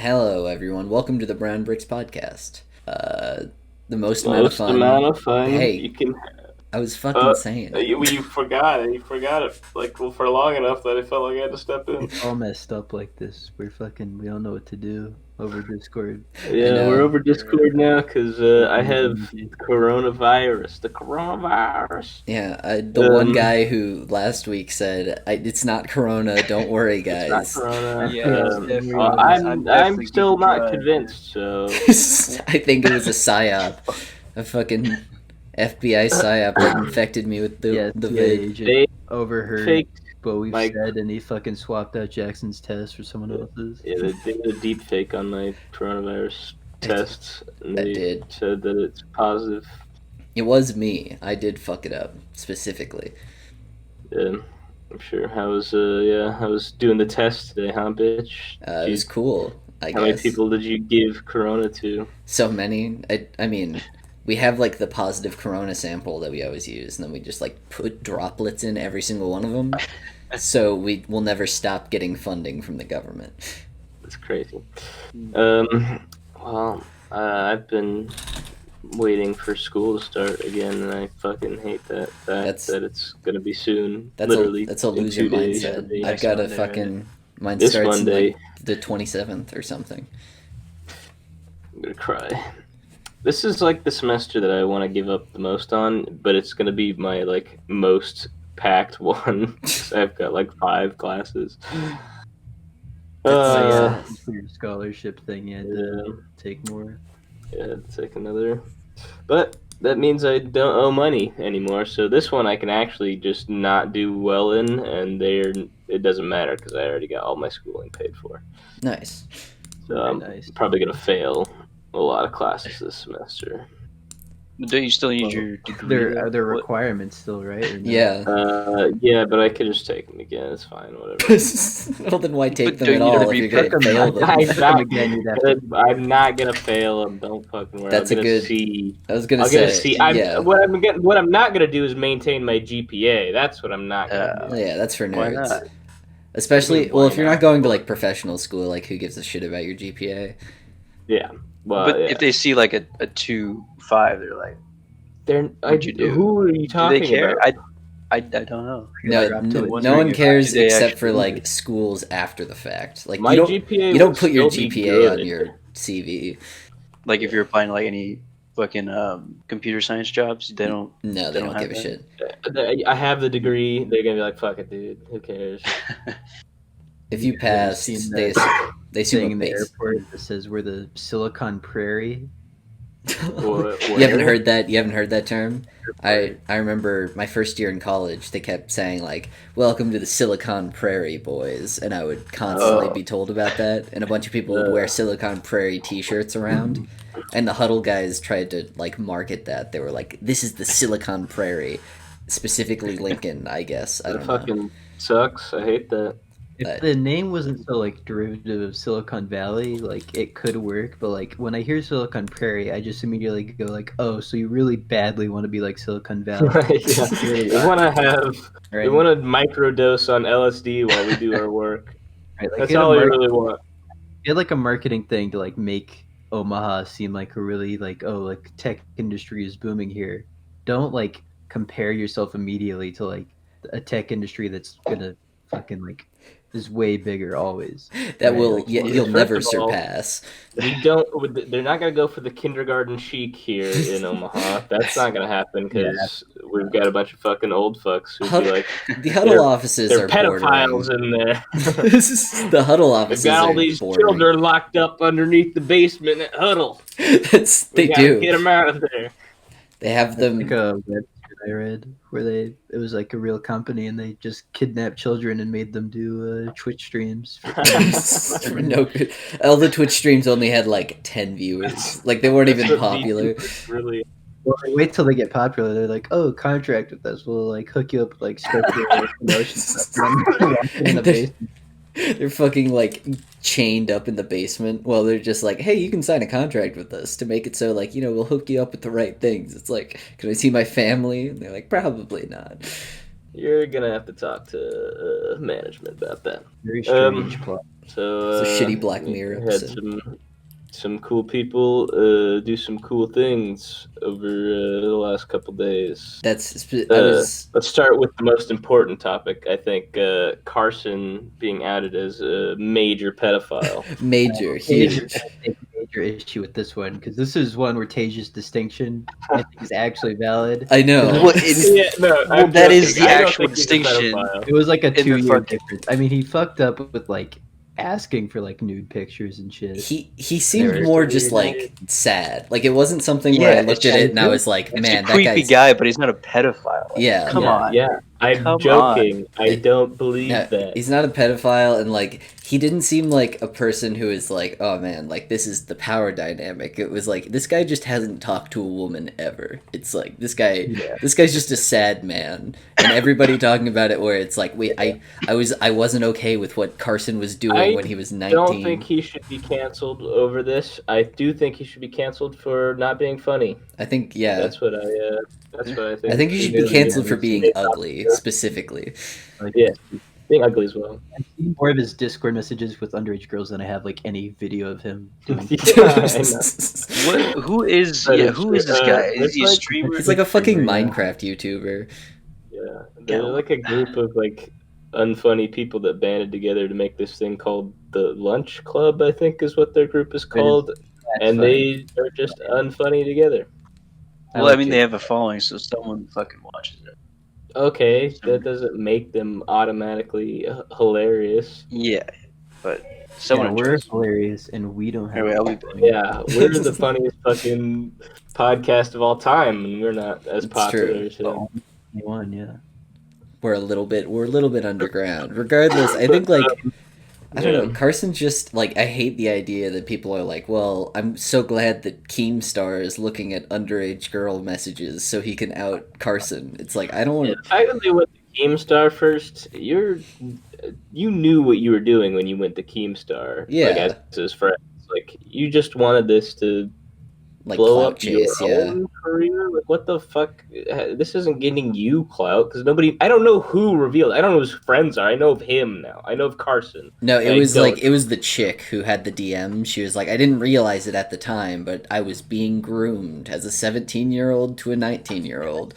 Hello, everyone. Welcome to the Brown Bricks podcast. The most amount of Most fun. amount of fun Hey, you can. I was fucking saying it. You forgot it. You forgot it for long enough that I felt like I had to step in. It's all messed up like this. We don't know what to do over Discord. Yeah, we're over Discord now because I have coronavirus. The coronavirus. Yeah, the one guy who last week said, "It's not Corona. Don't worry, It's not guys." corona. Yeah, I'm still not convinced. So I think it was a psyop, a fucking FBI psyop that infected me with the vid. agent they overheard faked. what we Mike. said, and he fucking swapped out Jackson's test for someone else's. Yeah, they did a deep fake on my coronavirus tests, and That they did. said that it's positive. It was me. I did fuck it up specifically. Yeah, I'm sure. How was doing the test today, huh, bitch? It was cool. I How many guess. people did you give corona to? So many. I mean, we have like the positive corona sample that we always use, and then we just like put droplets in every single one of them. So we will never stop getting funding from the government. That's crazy. Well, I've been waiting for school to start again, and I fucking hate that fact that it's gonna be soon. That's Literally, a in loser 2 days. mindset. I've got a fucking mine This starts Monday. in like the 27th or something. I'm gonna cry. This is like the semester that I want to give up the most on, but it's gonna be my like most packed one. I've got like 5 classes. For your scholarship thing, you had to take more. Yeah, take another. But that means I don't owe money anymore. So this one I can actually just not do well in, and it doesn't matter because I already got all my schooling paid for. Nice. So I'm probably gonna fail a lot of classes this semester. Don't you still need your degree? Are there requirements still, right? Or no? Yeah. Yeah, but I could just take them again. It's fine, whatever. Well, then why take But them at don't you all if need you're to gonna fail them? I'm not gonna fail them. Don't fucking worry. That's I'm a gonna good. see. I was gonna I'm say. gonna see. Yeah. What I'm not gonna do is maintain my GPA. That's what I'm not gonna do. Yeah, that's for Why nerds. not? Especially, Why well, if you're not? not going to like professional school, like who gives a shit about your GPA? Yeah. Well, But yeah. if they see like a 2.5, they're like, What'd you do? Who are you do talking they care? about? I don't know. No, Like, I'm no wondering one if cares they except for actually- like schools after the fact. Like My GPA you don't would put your still be GPA good. on your CV. Like if you're applying to like any fucking computer science jobs, they don't. No, they don't have give a that? shit. I have the degree. They're gonna be like, "Fuck it, dude. Who cares?" If you pass, seen they that assume thing a in the base. airport that says we're the Silicon Prairie. You haven't heard that? You haven't heard that term? I remember my first year in college. They kept saying like, "Welcome to the Silicon Prairie, boys," and I would constantly be told about that. And a bunch of people would wear Silicon Prairie T-shirts around. And the Huddle guys tried to like market that. They were like, "This is the Silicon Prairie," specifically Lincoln, I guess. I That don't know. fucking sucks. I hate that. If the name wasn't so like derivative of Silicon Valley, like it could work. But like when I hear Silicon Prairie, I just immediately go like, "Oh, so you really badly want to be like Silicon Valley?" We want to have. Right? We want to microdose on LSD while we do our work. Right, like, That's get a all we mark- really want. get like a marketing thing to like make Omaha seem like a really like tech industry is booming here. Don't like compare yourself immediately to like a tech industry that's gonna fucking like is way bigger always. That Right, will like, you'll first never of all, surpass. We don't. They're not gonna go for the kindergarten chic here in Omaha. That's not gonna happen because we've got a bunch of fucking old fucks who'd be like, The Huddle offices they're are pedophiles bordering. in there. The Huddle They've offices got all are these bordering. children locked up underneath the basement at Huddle. They Gotta do. get them out of there. They have them. Like a website I read where it was like a real company and they just kidnapped children and made them do Twitch streams. For no good. All the Twitch streams only had like 10 viewers. Like they weren't even popular. Really. Well, they wait till they get popular. They're like, "Oh, contract with us. We'll like hook you up with like special promotion stuff." In the basement. They're fucking like chained up in the basement. Well, they're just like, hey, you can sign a contract with us to make it so like, we'll hook you up with the right things. It's like, can I see my family? And they're like, probably not. You're gonna have to talk to management about that. Very strange plot. So, It's a shitty Black we Mirror had episode. some cool people do some cool things over the last couple days. I was Let's start with the most important topic. I think Carson being outed as a major pedophile. major, Tage huge. take major issue with this one because this is one where Tage's distinction I think is actually valid. I know. Well, well, that is the actual distinction. It was like a In the 2-year fucking- difference. I mean, he fucked up with like asking for like nude pictures and shit. He seemed There. more just like sad. Like it wasn't something where I Yeah, looked it's at it just- and I was like, He's man, a that creepy guy's guy, but he's not a pedophile. Like, Yeah. come on. Yeah, I'm Come joking. I It- don't believe No, that. he's not a pedophile, and like he didn't seem like a person who is like, oh man, like this is the power dynamic. It was like this guy just hasn't talked to a woman ever. It's like this guy's just a sad man, and everybody talking about it where it's like, wait, I wasn't okay with what Carson was doing I when he was 19. I don't think he should be canceled over this. I do think he should be canceled for not being funny. I think That's what I think. I think he should be Yeah, canceled for yeah. being ugly specifically. Like, Yeah. Being ugly as well. I've seen more of his Discord messages with underage girls than I have like any video of him doing. Who is But who is this guy? Is it's he a like- streamer? He's like a fucking Yeah. Minecraft YouTuber. Yeah, they're like a group of like unfunny people that banded together to make this thing called the Lunch Club. I think is what their group is called, and they are just unfunny together. Well, I mean, they have a following, so someone fucking watches it. Okay, that doesn't make them automatically hilarious. Yeah, but Someone someone we're enjoys it. hilarious and we don't have. Anyway, I'll be- Yeah, we're the funniest fucking podcast of all time, and we're not as It's popular true. as him. Anyone, yeah. We're a little bit underground. Regardless, I think like I don't know, Yeah. Carson just like I hate the idea that people are like, well, I'm so glad that Keemstar is looking at underage girl messages so he can out Carson. It's like I don't want The fact that they went to Keemstar first, you knew what you were doing when you went to Keemstar. Yeah. Like as his friends. Like you just wanted this to like blow clout up chase, your yeah. own career. Like what the fuck? This isn't getting you clout because nobody. I don't know who revealed. I don't know who his friends are. I know of him now. I know of Carson. No, it I was don't. like it was the chick who had the DM. She was like, I didn't realize it at the time, but I was being groomed as a 17-year-old to a 19-year-old.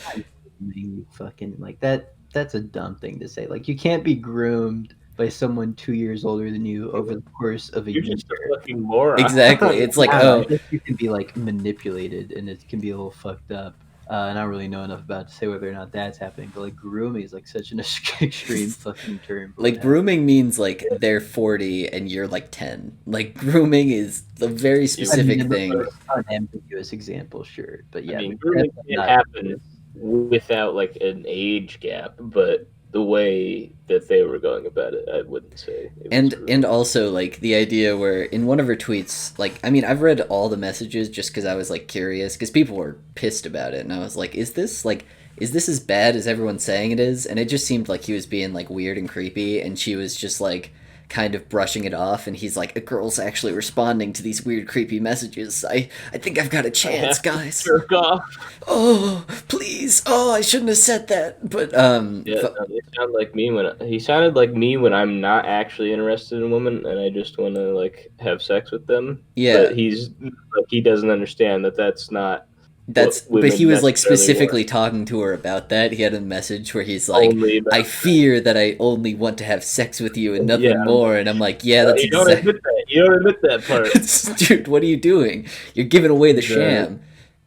You fucking like that. That's a dumb thing to say. Like you can't be groomed by someone 2 years older than you over the course of a You're year. just a fucking moron. Exactly. It's like, I don't know, oh, I guess you can be like manipulated, and it can be a little fucked up. And I don't really know enough about to say whether or not that's happening. But like grooming is like such an extreme fucking term. like grooming means like they're 40 and you're like 10. Like grooming is a very specific thing. Unambiguous example, sure, but yeah, I mean, but grooming that's can not- happen without like an age gap, but the way that they were going about it, I wouldn't say. It was grooming. And also like the idea where in one of her tweets, like I mean I've read all the messages just because I was like curious because people were pissed about it and I was like, is this as bad as everyone's saying it is? And it just seemed like he was being like weird and creepy, and she was just like kind of brushing it off, and he's like, a girl's actually responding to these weird creepy messages. I think I've got a chance, guys. Jerk off. Oh please, oh I shouldn't have said that, but Yeah, no, it sounded like me he sounded like me when I'm not actually interested in a woman and I just want to like have sex with them. Yeah. But he's like he doesn't understand that that's not. That's what but he women was like necessarily specifically talking to her about that. He had a message where he's like, only about I fear that I only want to have sex with you and nothing Yeah. more. And I'm like, yeah, that's you don't admit that. You don't admit that part. Dude, what are you doing? You're giving away the sham.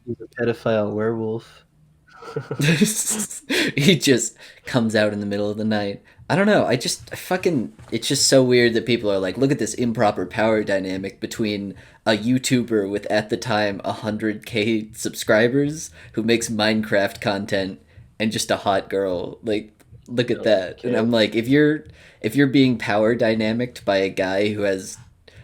He's a pedophile werewolf. He just comes out in the middle of the night. I don't know. I fucking. It's just so weird that people are like, look at this improper power dynamic between a YouTuber with at the time 100K subscribers who makes Minecraft content and just a hot girl. Like, look at that. And I'm like, if you're being power dynamicked by a guy who has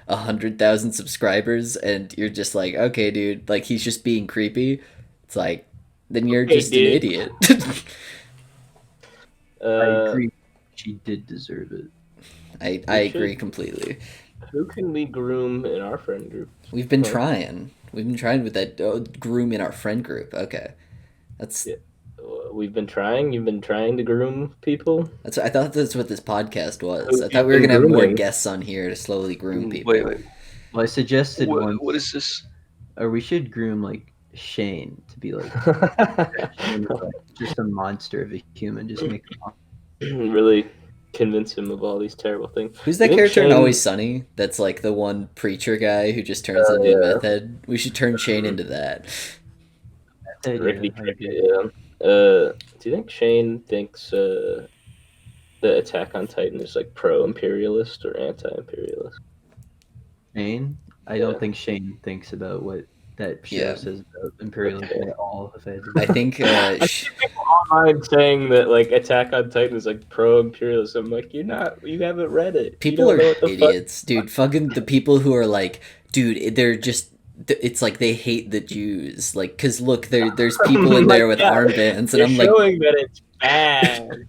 100,000 subscribers and you're just like, okay, dude, like he's just being creepy. It's like, then you're Okay, just an dude. idiot. I agree. She did deserve it. I agree completely. Who can we groom in our friend group? We've been Well- trying. We've been trying with that groom in our friend group. Okay. That's Yeah. We've been trying. You've been trying to groom people. I thought that's what this podcast was. I You've thought we were been gonna have more grooming. guests on here to slowly groom people. Wait. Well, I suggested once, What is this? or we should groom like Shane to be like, Shane is, like just a monster of a human. Just make him Really convince him of all these terrible things. Who's that You think character in Shane- Always Sunny? That's like the one preacher guy who just turns into a meth head. We should turn Shane into that. Rickety I Cricket, agree. yeah. Do you think Shane thinks the Attack on Titan is like pro-imperialist or anti-imperialist? Shane? I don't think Shane thinks about what that show Yeah. says about imperialism at all. If I had to I think People online saying that like Attack on Titan is like pro-imperialist. I'm like, you haven't read it. people you are don't know what the idiots, dude. Fucking the people who are like, dude, they're just. It's like they hate the Jews, like, cause look, there's people in Oh my there with God. armbands, and You're I'm like, showing that it's bad.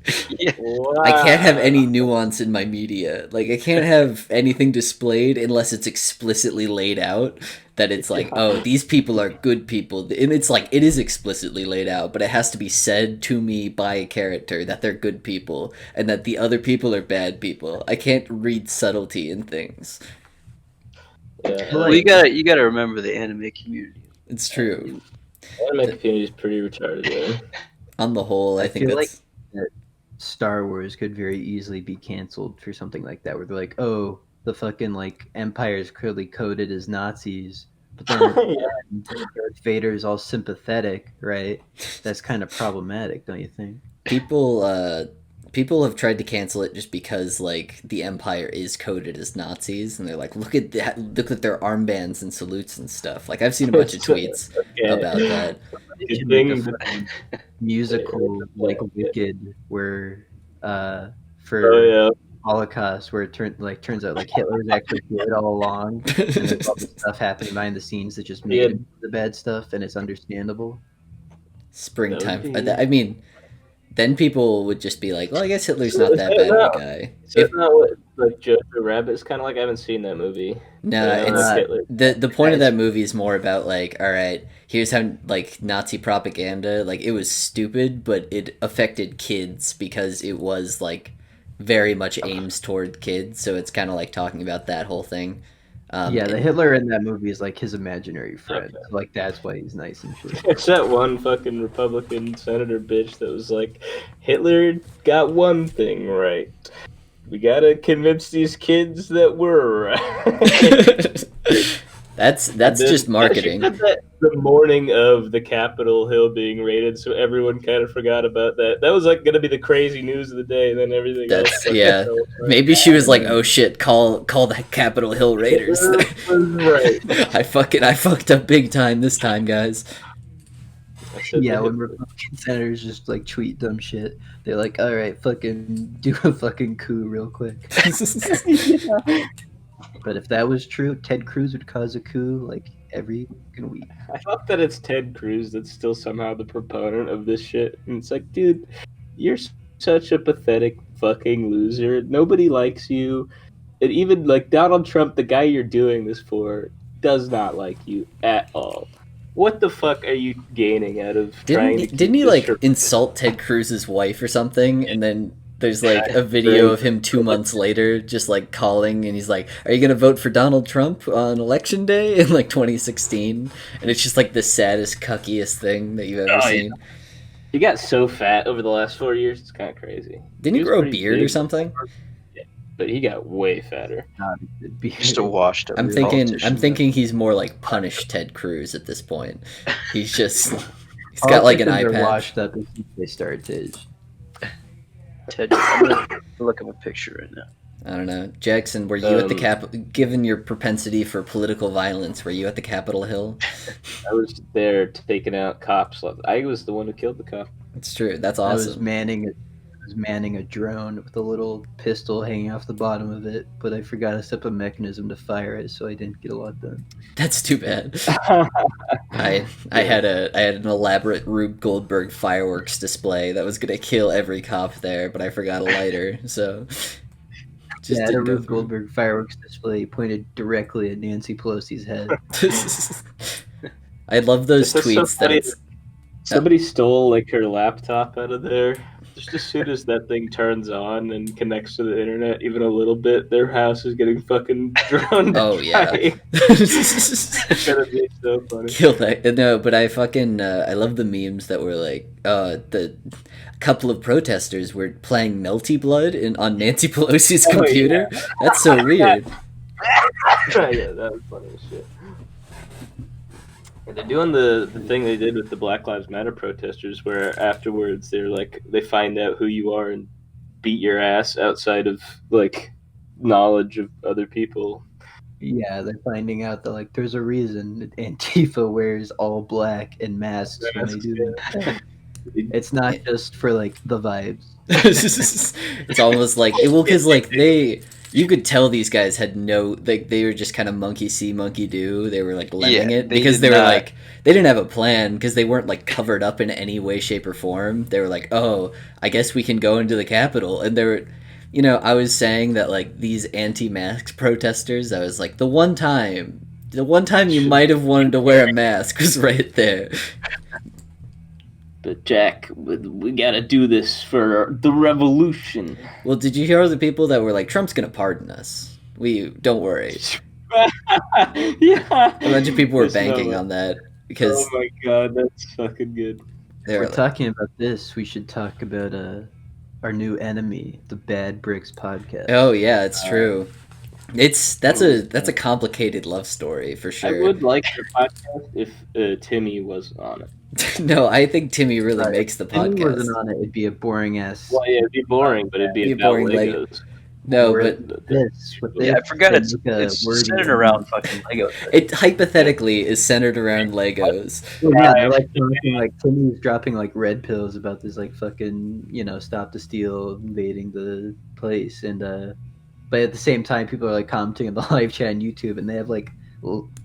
Wow. I can't have any nuance in my media. Like, I can't have anything displayed unless it's explicitly laid out that it's like, oh, these people are good people. And it's like, it is explicitly laid out, but it has to be said to me by a character that they're good people and that the other people are bad people. I can't read subtlety in things. Yeah, Well, you gotta remember the anime community. It's true. anime community is pretty retarded. Man. On the whole, I think feel that's... that Star Wars could very easily be canceled for something like that, where they're like, oh, the fucking like Empire is clearly coded as Nazis, but then Darth Vader is all sympathetic, right? That's kind of problematic, don't you think? People have tried to cancel it just because like the Empire is coded as Nazis, and they're like, look at that, look at their armbands and salutes and stuff. Like, I've seen a bunch of tweets about that. They should make a fucking musical like Wicked, where for Holocaust, where it turns out like Hitler was actually good all along, and there's all this stuff happening behind the scenes that just made him the bad stuff, and it's understandable. Springtime. I mean, then people would just be like, well, I guess Hitler's not that bad of a guy. It's not what like Jojo Rabbit is kind of like. I haven't seen that movie. No, it's the point of that movie is more about like, all right, here's how like Nazi propaganda, like, it was stupid, but it affected kids because it was like very much aims toward kids, so it's kind of like talking about that whole thing. The Hitler in that movie is like his imaginary friend. Okay. So, like, that's why he's nice and shit. It's that one fucking Republican senator bitch that was like, Hitler got one thing right. We gotta convince these kids that we're right. That's just marketing. The morning of the Capitol Hill being raided, so everyone kind of forgot about that. That was like gonna be the crazy news of the day, and then everything else. Yeah. Maybe she was like, "Oh shit, call the Capitol Hill raiders." Right. I fucked up big time this time, guys. Yeah, when Republican senators just like tweet dumb shit, they're like, "All right, fucking do a fucking coup real quick." But if that was true, Ted Cruz would cause a coup like every fucking week. I thought that it's Ted Cruz that's still somehow the proponent of this shit. And it's like, dude, you're such a pathetic fucking loser. Nobody likes you. And even like Donald Trump, the guy you're doing this for, does not like you at all. What the fuck are you gaining out of didn't he like insult Ted Cruz's wife or something, and then there's like a video of him 2 months later just like calling, and he's like, are you gonna vote for Donald Trump on election day in like 2016? And it's just like the saddest, cuckiest thing that you've ever seen. Yeah. He got so fat over the last 4 years, it's kind of crazy. Didn't he grow a beard or something? Yeah, but he got way fatter. Just a washed up. I'm thinking he's more like punished Ted Cruz at this point. He's got like an eye patch. Washed up as they start to age. Ted, I'm gonna look up a picture right now. I don't know. Jackson, were you at the given your propensity for political violence, were you at the Capitol Hill? I was there taking out cops. I was the one who killed the cop. It's true. That's awesome. I was manning a drone with a little pistol hanging off the bottom of it, but I forgot to set up a mechanism to fire it, so I didn't get a lot done. That's too bad. I had an elaborate Rube Goldberg fireworks display that was gonna kill every cop there, but I forgot a lighter, so just a Rube Goldberg fireworks display pointed directly at Nancy Pelosi's head. I love those tweets that Somebody stole like her laptop out of there. Just as soon as that thing turns on and connects to the internet even a little bit, their house is getting fucking drowned. Oh yeah. It's gonna be so funny. Kill that. No, but I fucking I love the memes that were like the couple of protesters were playing Melty Blood on Nancy Pelosi's computer. Yeah. That's so weird. Yeah, that was funny as shit. And they're doing the thing they did with the Black Lives Matter protesters, where afterwards they're like they find out who you are and beat your ass outside of like knowledge of other people. Yeah, they're finding out that like there's a reason Antifa wears all black and masks when they do that. It's not just for like the vibes. It's almost like because like you could tell these guys had no like they were just kind of monkey see monkey do. They were like lemming it because they were like they didn't have a plan because they weren't like covered up in any way, shape, or form. They were like, oh, I guess we can go into the Capitol, and they were. You know, I was saying that like these anti-mask protesters, I was like, the one time you might have wanted to wear a mask was right there. But Jack, we gotta do this for the revolution. Well, did you hear all the people that were like, Trump's gonna pardon us? Don't worry. Yeah. A bunch of people were banking on that because. Oh my god, that's fucking good. We're talking about this. We should talk about our new enemy, the Bad Bricks podcast. Oh yeah, it's true. That's a complicated love story for sure. I would like the podcast if Timmy was on it. No, I think Timmy really makes the podcast. If Timmy wasn't on it, it'd be a boring ass. Well, yeah, it'd be boring, but it'd be about boring Legos. No, but I forgot it's centered around fucking Legos. It hypothetically is centered around Legos. Well, yeah, they're like talking like Timmy's dropping like red pills about this like fucking stop the steal invading the place, and but at the same time people are like commenting on the live chat on YouTube, and they have like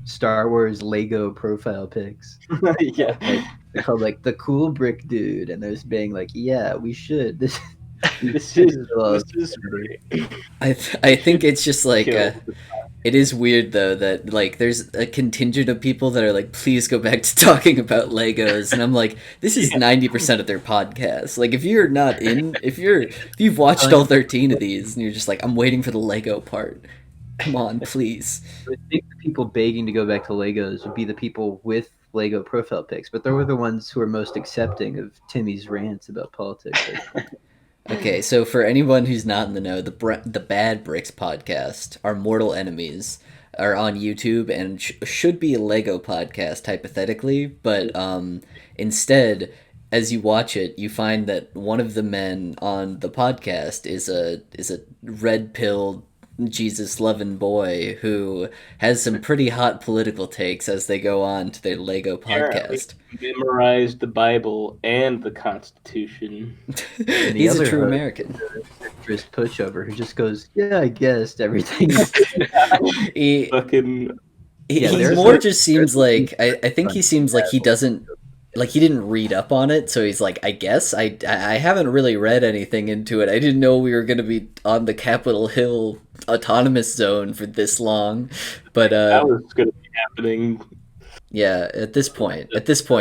Star Wars Lego profile pics. Yeah, like, they're called like the cool brick dude, and they're just being like, yeah, we should. This is great. I think it's just like it is weird though that like there's a contingent of people that are like, please go back to talking about Legos, and I'm like, this is 90% of their podcast. Like if you're not in, if you've watched all 13 of these and you're just like, I'm waiting for the Lego part. Come on, please. I think the people begging to go back to Legos would be the people with Lego profile pics, but they were the ones who are most accepting of Timmy's rants about politics. Okay, so for anyone who's not in the know, the Bad Bricks podcast, our mortal enemies, are on YouTube and should be a Lego podcast hypothetically, but instead, as you watch it, you find that one of the men on the podcast is a red-pilled Jesus-loving boy who has some pretty hot political takes as they go on to their Lego podcast. Memorized the Bible and the Constitution. And He's a true American. Chris Pushover, who just goes, yeah, I guessed everything. He more just seems like I think he seems like he doesn't. Like he didn't read up on it, so he's like, I guess I haven't really read anything into it. I didn't know we were going to be on the Capitol Hill autonomous zone for this long, but that was going to be happening. Yeah, at this point,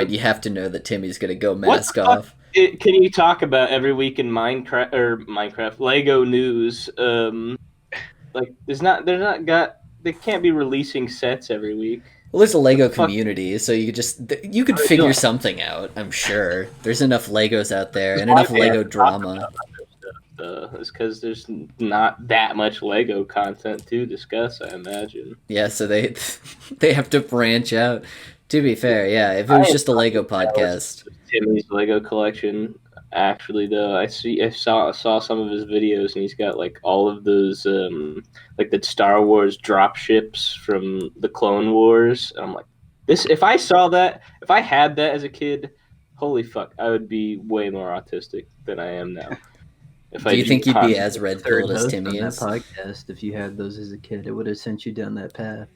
you have to know that Timmy's going to go mask off. Can you talk about every week in Minecraft Lego news? Like they can't be releasing sets every week. Well, there's a Lego community, so you could figure something out. I'm sure there's enough Legos out there and enough Lego drama. It's because there's not that much Lego content to discuss, I imagine. Yeah, so they have to branch out. To be fair, yeah, if it was just a Lego podcast, Timmy's Lego collection. Actually, though, I saw some of his videos, and he's got like all of those like the Star Wars drop ships from the Clone Wars. And I'm like, if I had that as a kid, holy fuck, I would be way more autistic than I am now. Do you think you'd be as red pilled as Timmy is? That podcast, if you had those as a kid, it would have sent you down that path.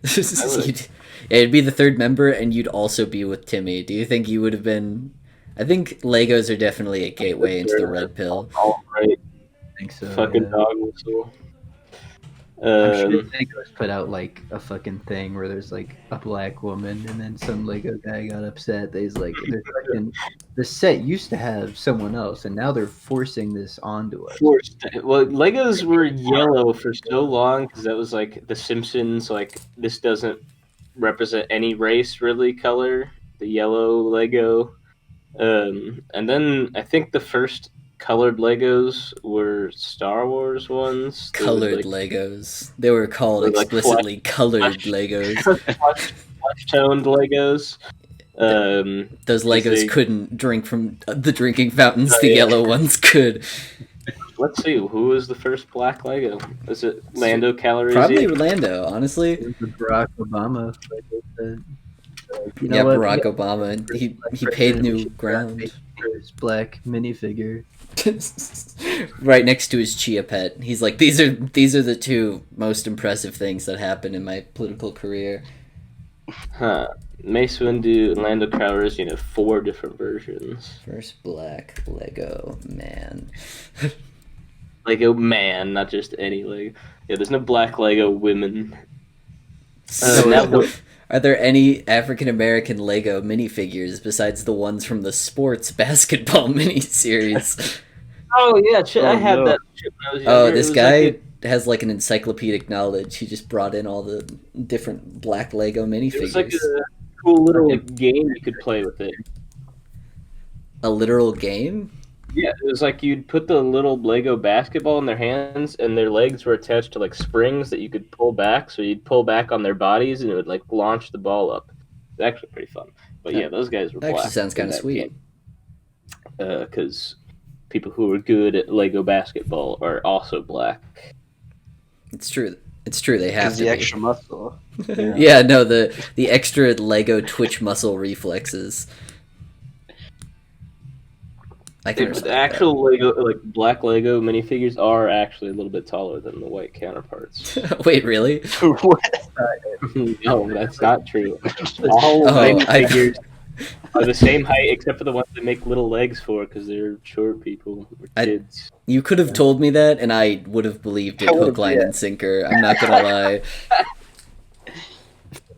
It'd be the third member, and you'd also be with Timmy. Do you think you would have been? I think Legos are definitely a gateway into the red pill. All right. I think so. Fucking dog whistle. I'm sure Um, Legos put out like a fucking thing where there's like a black woman, and then some Lego guy got upset. There's like the set used to have someone else, and now they're forcing this onto us. well, Legos were yellow for so long because that was like The Simpsons. Like this doesn't represent any race really. Color the yellow Lego, and then I think the first colored Legos were Star Wars ones. They would Colored Legos. They were called like explicitly colored flesh- Legos. flesh toned Legos. Those 'Cause Legos they- couldn't drink from the drinking fountains. Oh, The yeah. yellow ones could. Let's see, who was the first black Lego? Was it Lando Calrissian? Probably Orlando, honestly. It was Barack Obama. You know Yeah, what? Barack Obama. He paid new ground. His black minifigure. Right next to his chia pet. He's like, these are the two most impressive things that happened in my political career. Huh. Mace Windu and Lando Calrissian have 4 different versions. First black Lego man. Lego man, not just any Lego. Yeah, there's no black Lego women. Are there any African American Lego minifigures besides the ones from the sports basketball miniseries? Oh yeah, shit, I had no. that shit when I was younger. Oh, this It was guy like has like an encyclopedic knowledge. He just brought in all the different black Lego it minifigures. was like a cool little game you could play with it. A literal game? Yeah, it was like you'd put the little Lego basketball in their hands, and their legs were attached to like springs that you could pull back. So you'd pull back on their bodies, and it would like launch the ball up. It's actually pretty fun. But yeah, those guys were That black. actually sounds kind of sweet. Because people who are good at Lego basketball are also black. It's true. It's true. They have Because to the be. extra muscle. Yeah, no, the extra Lego twitch muscle reflexes. I can The respect actual Lego, like black Lego minifigures, are actually a little bit taller than the white counterparts. that. Wait, really? What? No, that's not true. All Oh, minifigures are the same height except for the ones that make little legs for because they're short people or kids. You could have told me that, and I would have believed it I would've- hook, line, and sinker. I'm not gonna lie.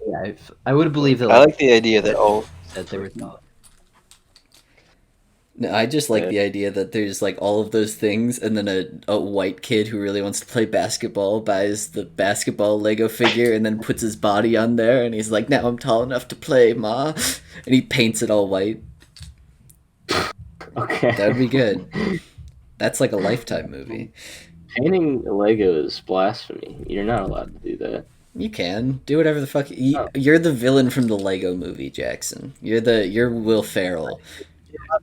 Yeah, I would have believed that. I like the idea that all that they were not. No, I just like the idea that there's like all of those things, and then a white kid who really wants to play basketball buys the basketball Lego figure and then puts his body on there, and he's like, "Now I'm tall enough to play, ma," and he paints it all white. Okay. That would be good. That's like a Lifetime movie. Painting Lego is blasphemy. You're not allowed to do that. You can do whatever the fuck. You're the villain from the Lego movie, Jackson. You're Will Ferrell.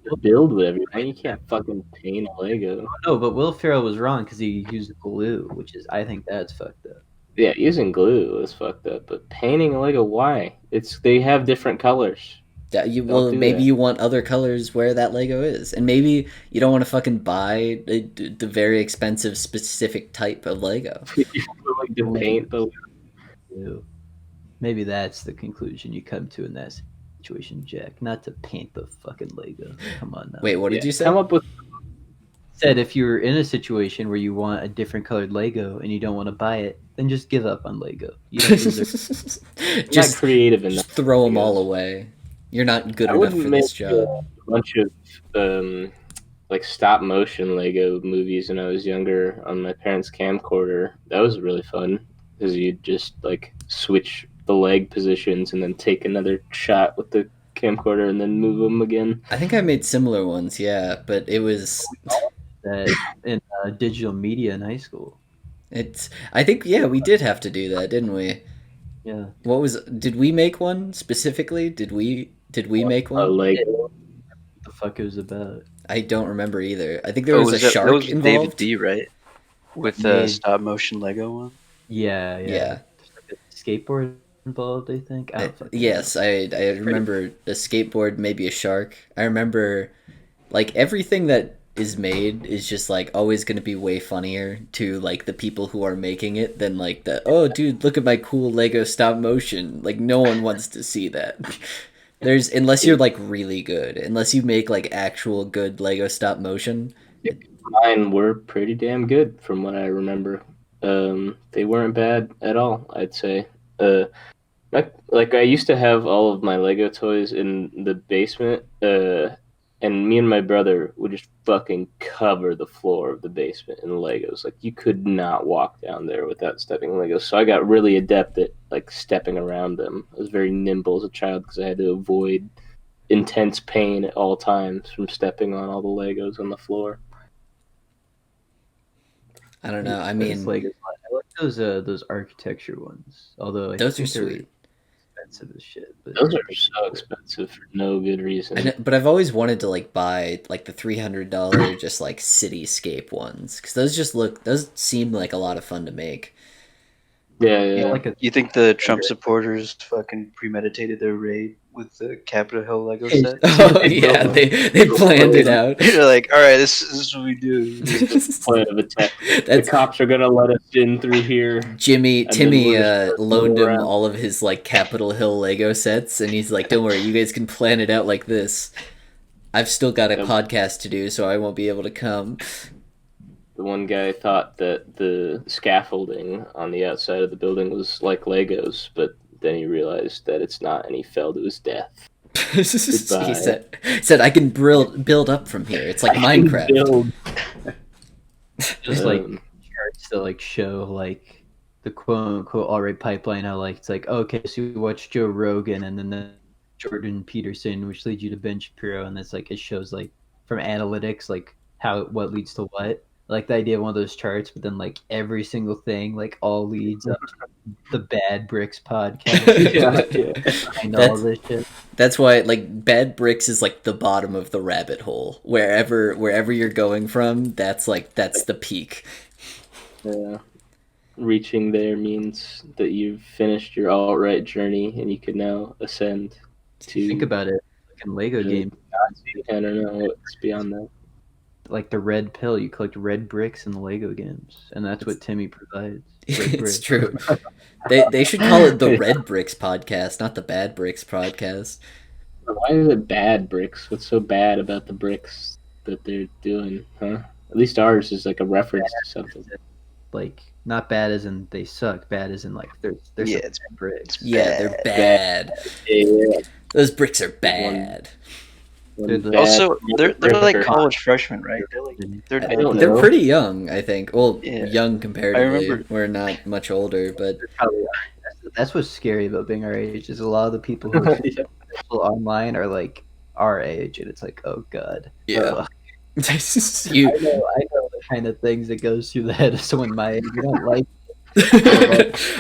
You build with everything. You can't fucking paint a Lego. No, but Will Ferrell was wrong because he used glue, which is I think that's fucked up. Yeah, using glue is fucked up, but painting a Lego, why? They have different colors. Yeah, Don't do maybe that. you want other colors where that Lego is, and maybe you don't want to fucking buy the very expensive specific type of Lego. Like to paint the Glue. Maybe that's the conclusion you come to in that situation, Jack. Not to paint the fucking Lego. Come on now. Wait, what did you say? Come up with Said if you're in a situation where you want a different colored Lego and you don't want to buy it, then just give up on Lego. You don't deserve not just creative enough. throw them all away. You're not good I enough wouldn't for make this job. a bunch of like stop motion Lego movies when I was younger on my parents' camcorder. That was really fun because you'd just like switch the leg positions and then take another shot with the camcorder and then move them again. I think I made similar ones, yeah, but it was that in digital media in high school. I think we did have to do that, didn't we? Yeah. Did we make one specifically? Did we make A one? Lego. What the fuck it was about? I don't remember either. I think there was a shark that was involved. David D, right? With the Maybe. stop motion Lego one. Yeah. Yeah. There's like a skateboard involved, I think. I don't fucking Yes, I remember a skateboard, maybe a shark. I remember like everything that is made is just like always going to be way funnier to like the people who are making it than like oh dude, look at my cool Lego stop motion. Like no one wants to see that. Unless you're like really good, unless you make like actual good Lego stop motion. Mine were pretty damn good from what I remember. They weren't bad at all, I'd say. Like I used to have all of my Lego toys in the basement, and me and my brother would just fucking cover the floor of the basement in Legos. Like you could not walk down there without stepping Legos. So I got really adept at like stepping around them. I was very nimble as a child because I had to avoid intense pain at all times from stepping on all the Legos on the floor. I don't know. I It's mean, like I like those architecture ones. Although I those are think they're sweet. expensive as shit. But Those are so expensive for no good reason. But I've always wanted to like buy like the $300 just like cityscape ones because those seem like a lot of fun to make. Yeah. like You think the Trump supporters fucking premeditated their raid with the Capitol Hill Lego set? Oh yeah, they planned it out. They're like, all right, this is what we do. Plan of attack. The cops are gonna let us in through here. Timmy loaned him around. all of his like Capitol Hill Lego sets, and he's like, "Don't worry, you guys can plan it out like this. I've still got a podcast to do, so I won't be able to come." The one guy thought that the scaffolding on the outside of the building was like Legos, but then he realized that it's not, and he fell to his death. He said, "I can build up from here. It's like Minecraft." Just like charts that like show like the quote unquote all right pipeline. How like it's like okay, so you watch Joe Rogan and then the Jordan Peterson, which leads you to Ben Shapiro, and it's like it shows like from analytics like what leads to what. Like the idea of one of those charts, but then like every single thing like all leads up to the Bad Bricks podcast. Yeah. All this shit. That's why like Bad Bricks is like the bottom of the rabbit hole. Wherever you're going from, that's the peak. Yeah. Reaching there means that you've finished your alt-right journey and you can now ascend to... Think about it, like in Lego games. I don't know what's beyond that. Like the red pill, you collect red bricks in the Lego games, and that's what Timmy provides. It's true. They should call it the Red Bricks podcast, not the Bad Bricks podcast. Why is it Bad Bricks? What's so bad about the bricks that they're doing, huh? At least ours is like a reference to something. Like not bad as in they suck, bad as in like they're it's bad bricks. Yeah, they're bad. Yeah. Those bricks are bad. Also, they're like college freshmen, right? They're pretty young, I think. Well, Yeah. young comparatively. I remember- We're not much older, but That's what's scary about being our age. Is a lot of the people who are successful online are like our age, and it's like, oh god. yeah. I know the kind of things that goes through the head of someone my age. You don't like.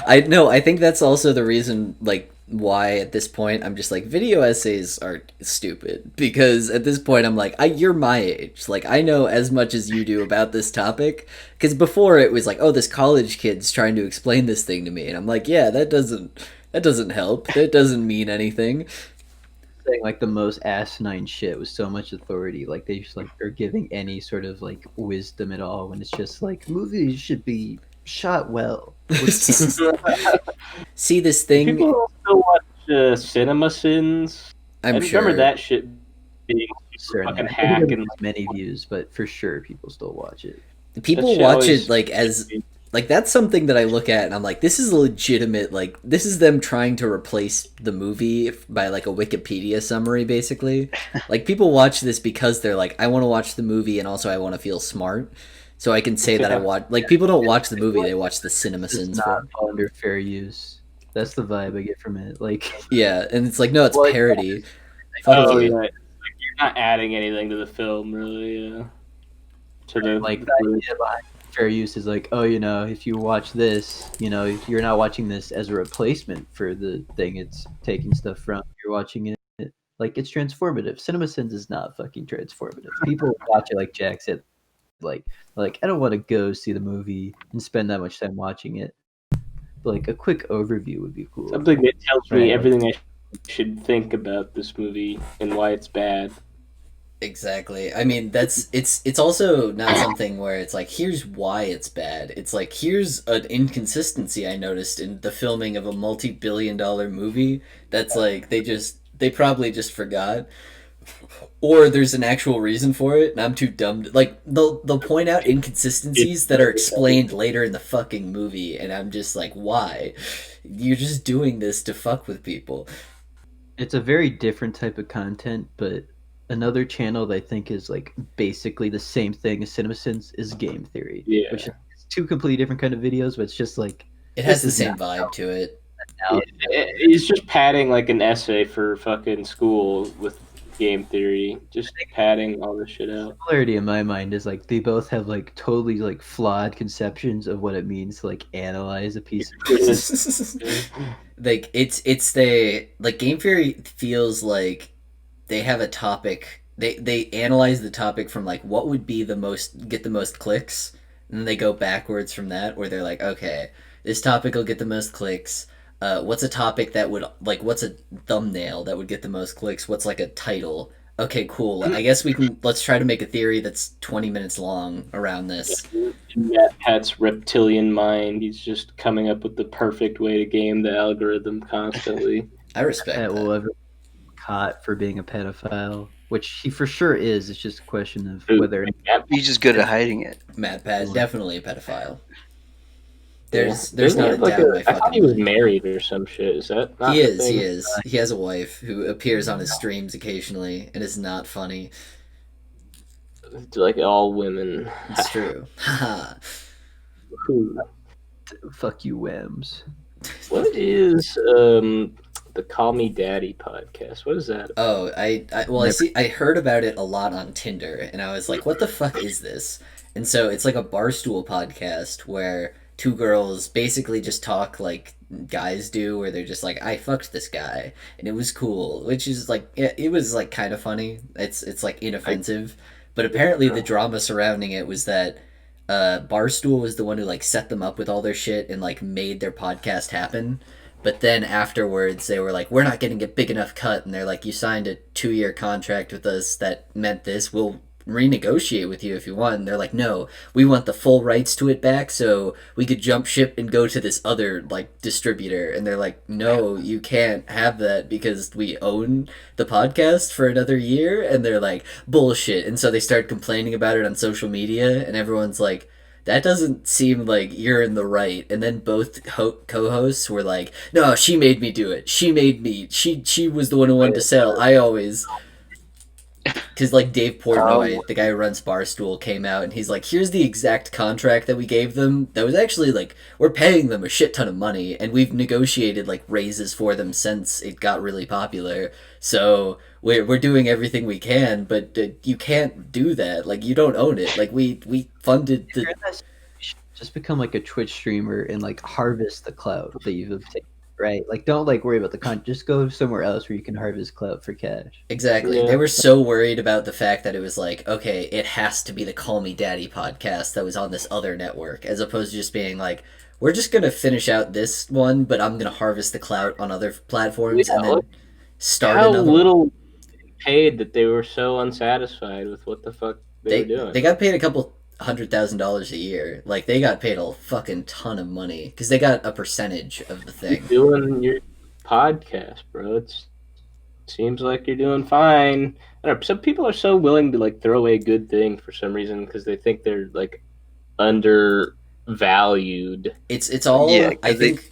I think that's also the reason like why at this point I'm just like video essays are stupid, because at this point I'm like you're my age, like I know as much as you do about this topic, because before it was like, oh, this college kid's trying to explain this thing to me, and I'm like, yeah, that doesn't help, that doesn't mean anything. Saying like the most asinine shit with so much authority, like they just like are giving any sort of like wisdom at all, when it's just like movies should be shot well. See this thing? People still watch Cinema Sins. I'm I sure. remember that shit being super fucking hack and many views, but for sure people still watch it. People watch it like as like that's something that I look at and I'm like, this is a legitimate, like this is them trying to replace the movie by like a Wikipedia summary, basically. Like people watch this because they're like, I want to watch the movie and also I want to feel smart. So I can say that I watch. Like people don't watch the movie; they watch the Cinema Sins not under fair use. That's the vibe I get from it. Like yeah, and it's like no, it's parody. Oh, right. Like you're not adding anything to the film, really. To the like the idea behind fair use is like, oh, you know, if you watch this, you know, if you're not watching this as a replacement for the thing it's taking stuff from. You're watching it like it's transformative. Cinema Sins is not fucking transformative. People watch it like Jack said. Like I don't want to go see the movie and spend that much time watching it. But like a quick overview would be cool. Something that tells me everything I should think about this movie and why it's bad. Exactly. I mean, it's also not something where it's like, here's why it's bad. It's like, here's an inconsistency I noticed in the filming of a multi-billion-dollar movie that's like they probably just forgot. or there's an actual reason for it, and I'm too dumb to, like they'll point out inconsistencies that are explained later in the fucking movie, and I'm just like, why? You're just doing this to fuck with people. It's a very different type of content, but another channel that I think is like basically the same thing as CinemaSins is Game Theory, Yeah. which is two completely different kind of videos, but it's just like It has the same vibe to it. He's just padding like an essay for fucking school with game theory, just padding all this shit out. Similarity in my mind is like they both have like totally like flawed conceptions of what it means to like analyze a piece of Like it's they like Game Theory feels like they have a topic. They analyze the topic from like what would be the most get the most clicks, and then they go backwards from that where they're like, okay, this topic will get the most clicks. What's a topic that would like what's a thumbnail that would get the most clicks? What's like a title? Okay, cool. I guess we can let's try to make a theory that's 20 minutes long around this. Matt Pat's reptilian mind, he's just coming up with the perfect way to game the algorithm constantly. I respect that that. will ever be caught for being a pedophile, which he for sure is. It's just a question of whether He's just good at hiding it. Matt Pat, definitely a pedophile. There's Doesn't not he a have, like, doubt in my I thought fucking he was mind. married or some shit. Is that not He the is, thing? he is. He has a wife who appears on his streams occasionally and is not funny. It's like all women. It's true. Haha. fuck you, Whams. What is the Call Me Daddy podcast? What is that? Oh, I heard about it a lot on Tinder, and I was like, what the fuck is this? And so it's like a barstool podcast where two girls basically just talk like guys do, where they're just like, I fucked this guy, and it was cool, which is like, it was like kind of funny. It's like inoffensive, but apparently the drama surrounding it was that Barstool was the one who like set them up with all their shit and like made their podcast happen. But then afterwards, they were like, "We're not getting a big enough cut," and they're like, "You signed a 2-year contract with us that meant this. We'll renegotiate with you if you want." And they're like, "No, we want the full rights to it back, so we could jump ship and go to this other like distributor." And they're like, "No, you can't have that because we own the podcast for another year." And they're like, "Bullshit." And so they start complaining about it on social media, and everyone's like, that doesn't seem like you're in the right. And then both co-hosts were like, no, she made me do it. She made me. She was the one who wanted to sell. I always. Because like Dave Portnoy, the guy who runs Barstool, came out and he's like, here's the exact contract that we gave them. That was actually like, we're paying them a shit ton of money, and we've negotiated like raises for them since it got really popular. So we're doing everything we can, but you can't do that. Like, you don't own it. Like, we funded the. Just become like a Twitch streamer and like harvest the clout that you've obtained, right? Like, don't like worry about the content. Just go somewhere else where you can harvest clout for cash. Exactly. Yeah. They were so worried about the fact that it was like, okay, it has to be the Call Me Daddy podcast that was on this other network, as opposed to just being like, we're just gonna finish out this one, but I'm gonna harvest the clout on other platforms and then start How another. little paid that they were so unsatisfied with what the fuck they were doing. They got paid a couple $100,000 a year. Like, they got paid a fucking ton of money because they got a percentage of the thing. You're doing your podcast, bro. It seems like you're doing fine. I don't know, some people are so willing to like throw away a good thing for some reason because they think they're like undervalued. It's all Yeah, I think.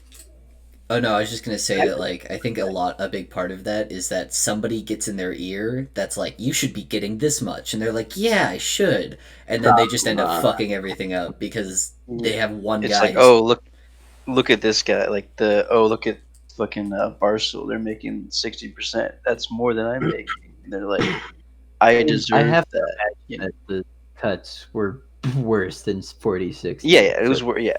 Oh no, I was just gonna say that like I think a big part of that is that somebody gets in their ear that's like, you should be getting this much, and they're like, yeah, I should, and then they just end up fucking everything up because they have one It's guy. like, oh, look at this guy. Like look at fucking Barstool. They're making 60%. That's more than I'm making. And they're like, I deserve I have to that. imagine that the cuts were worse than 46. Yeah, it was yeah.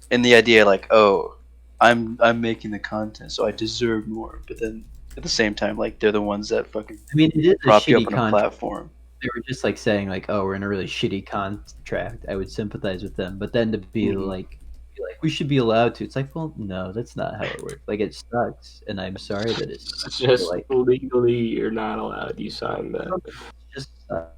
And the idea like, oh, I'm making the content, so I deserve more. But then at the same time, like, they're the ones that fucking I mean, it is a prop you shitty up on a contract. platform. They were just like saying like, "Oh, we're in a really shitty contract." I would sympathize with them, but then to be like, we should be allowed to. It's like, well, no, that's not how it works. Like, it sucks, and I'm sorry that it sucks. It's just like, legally, you're not allowed. You signed that. just the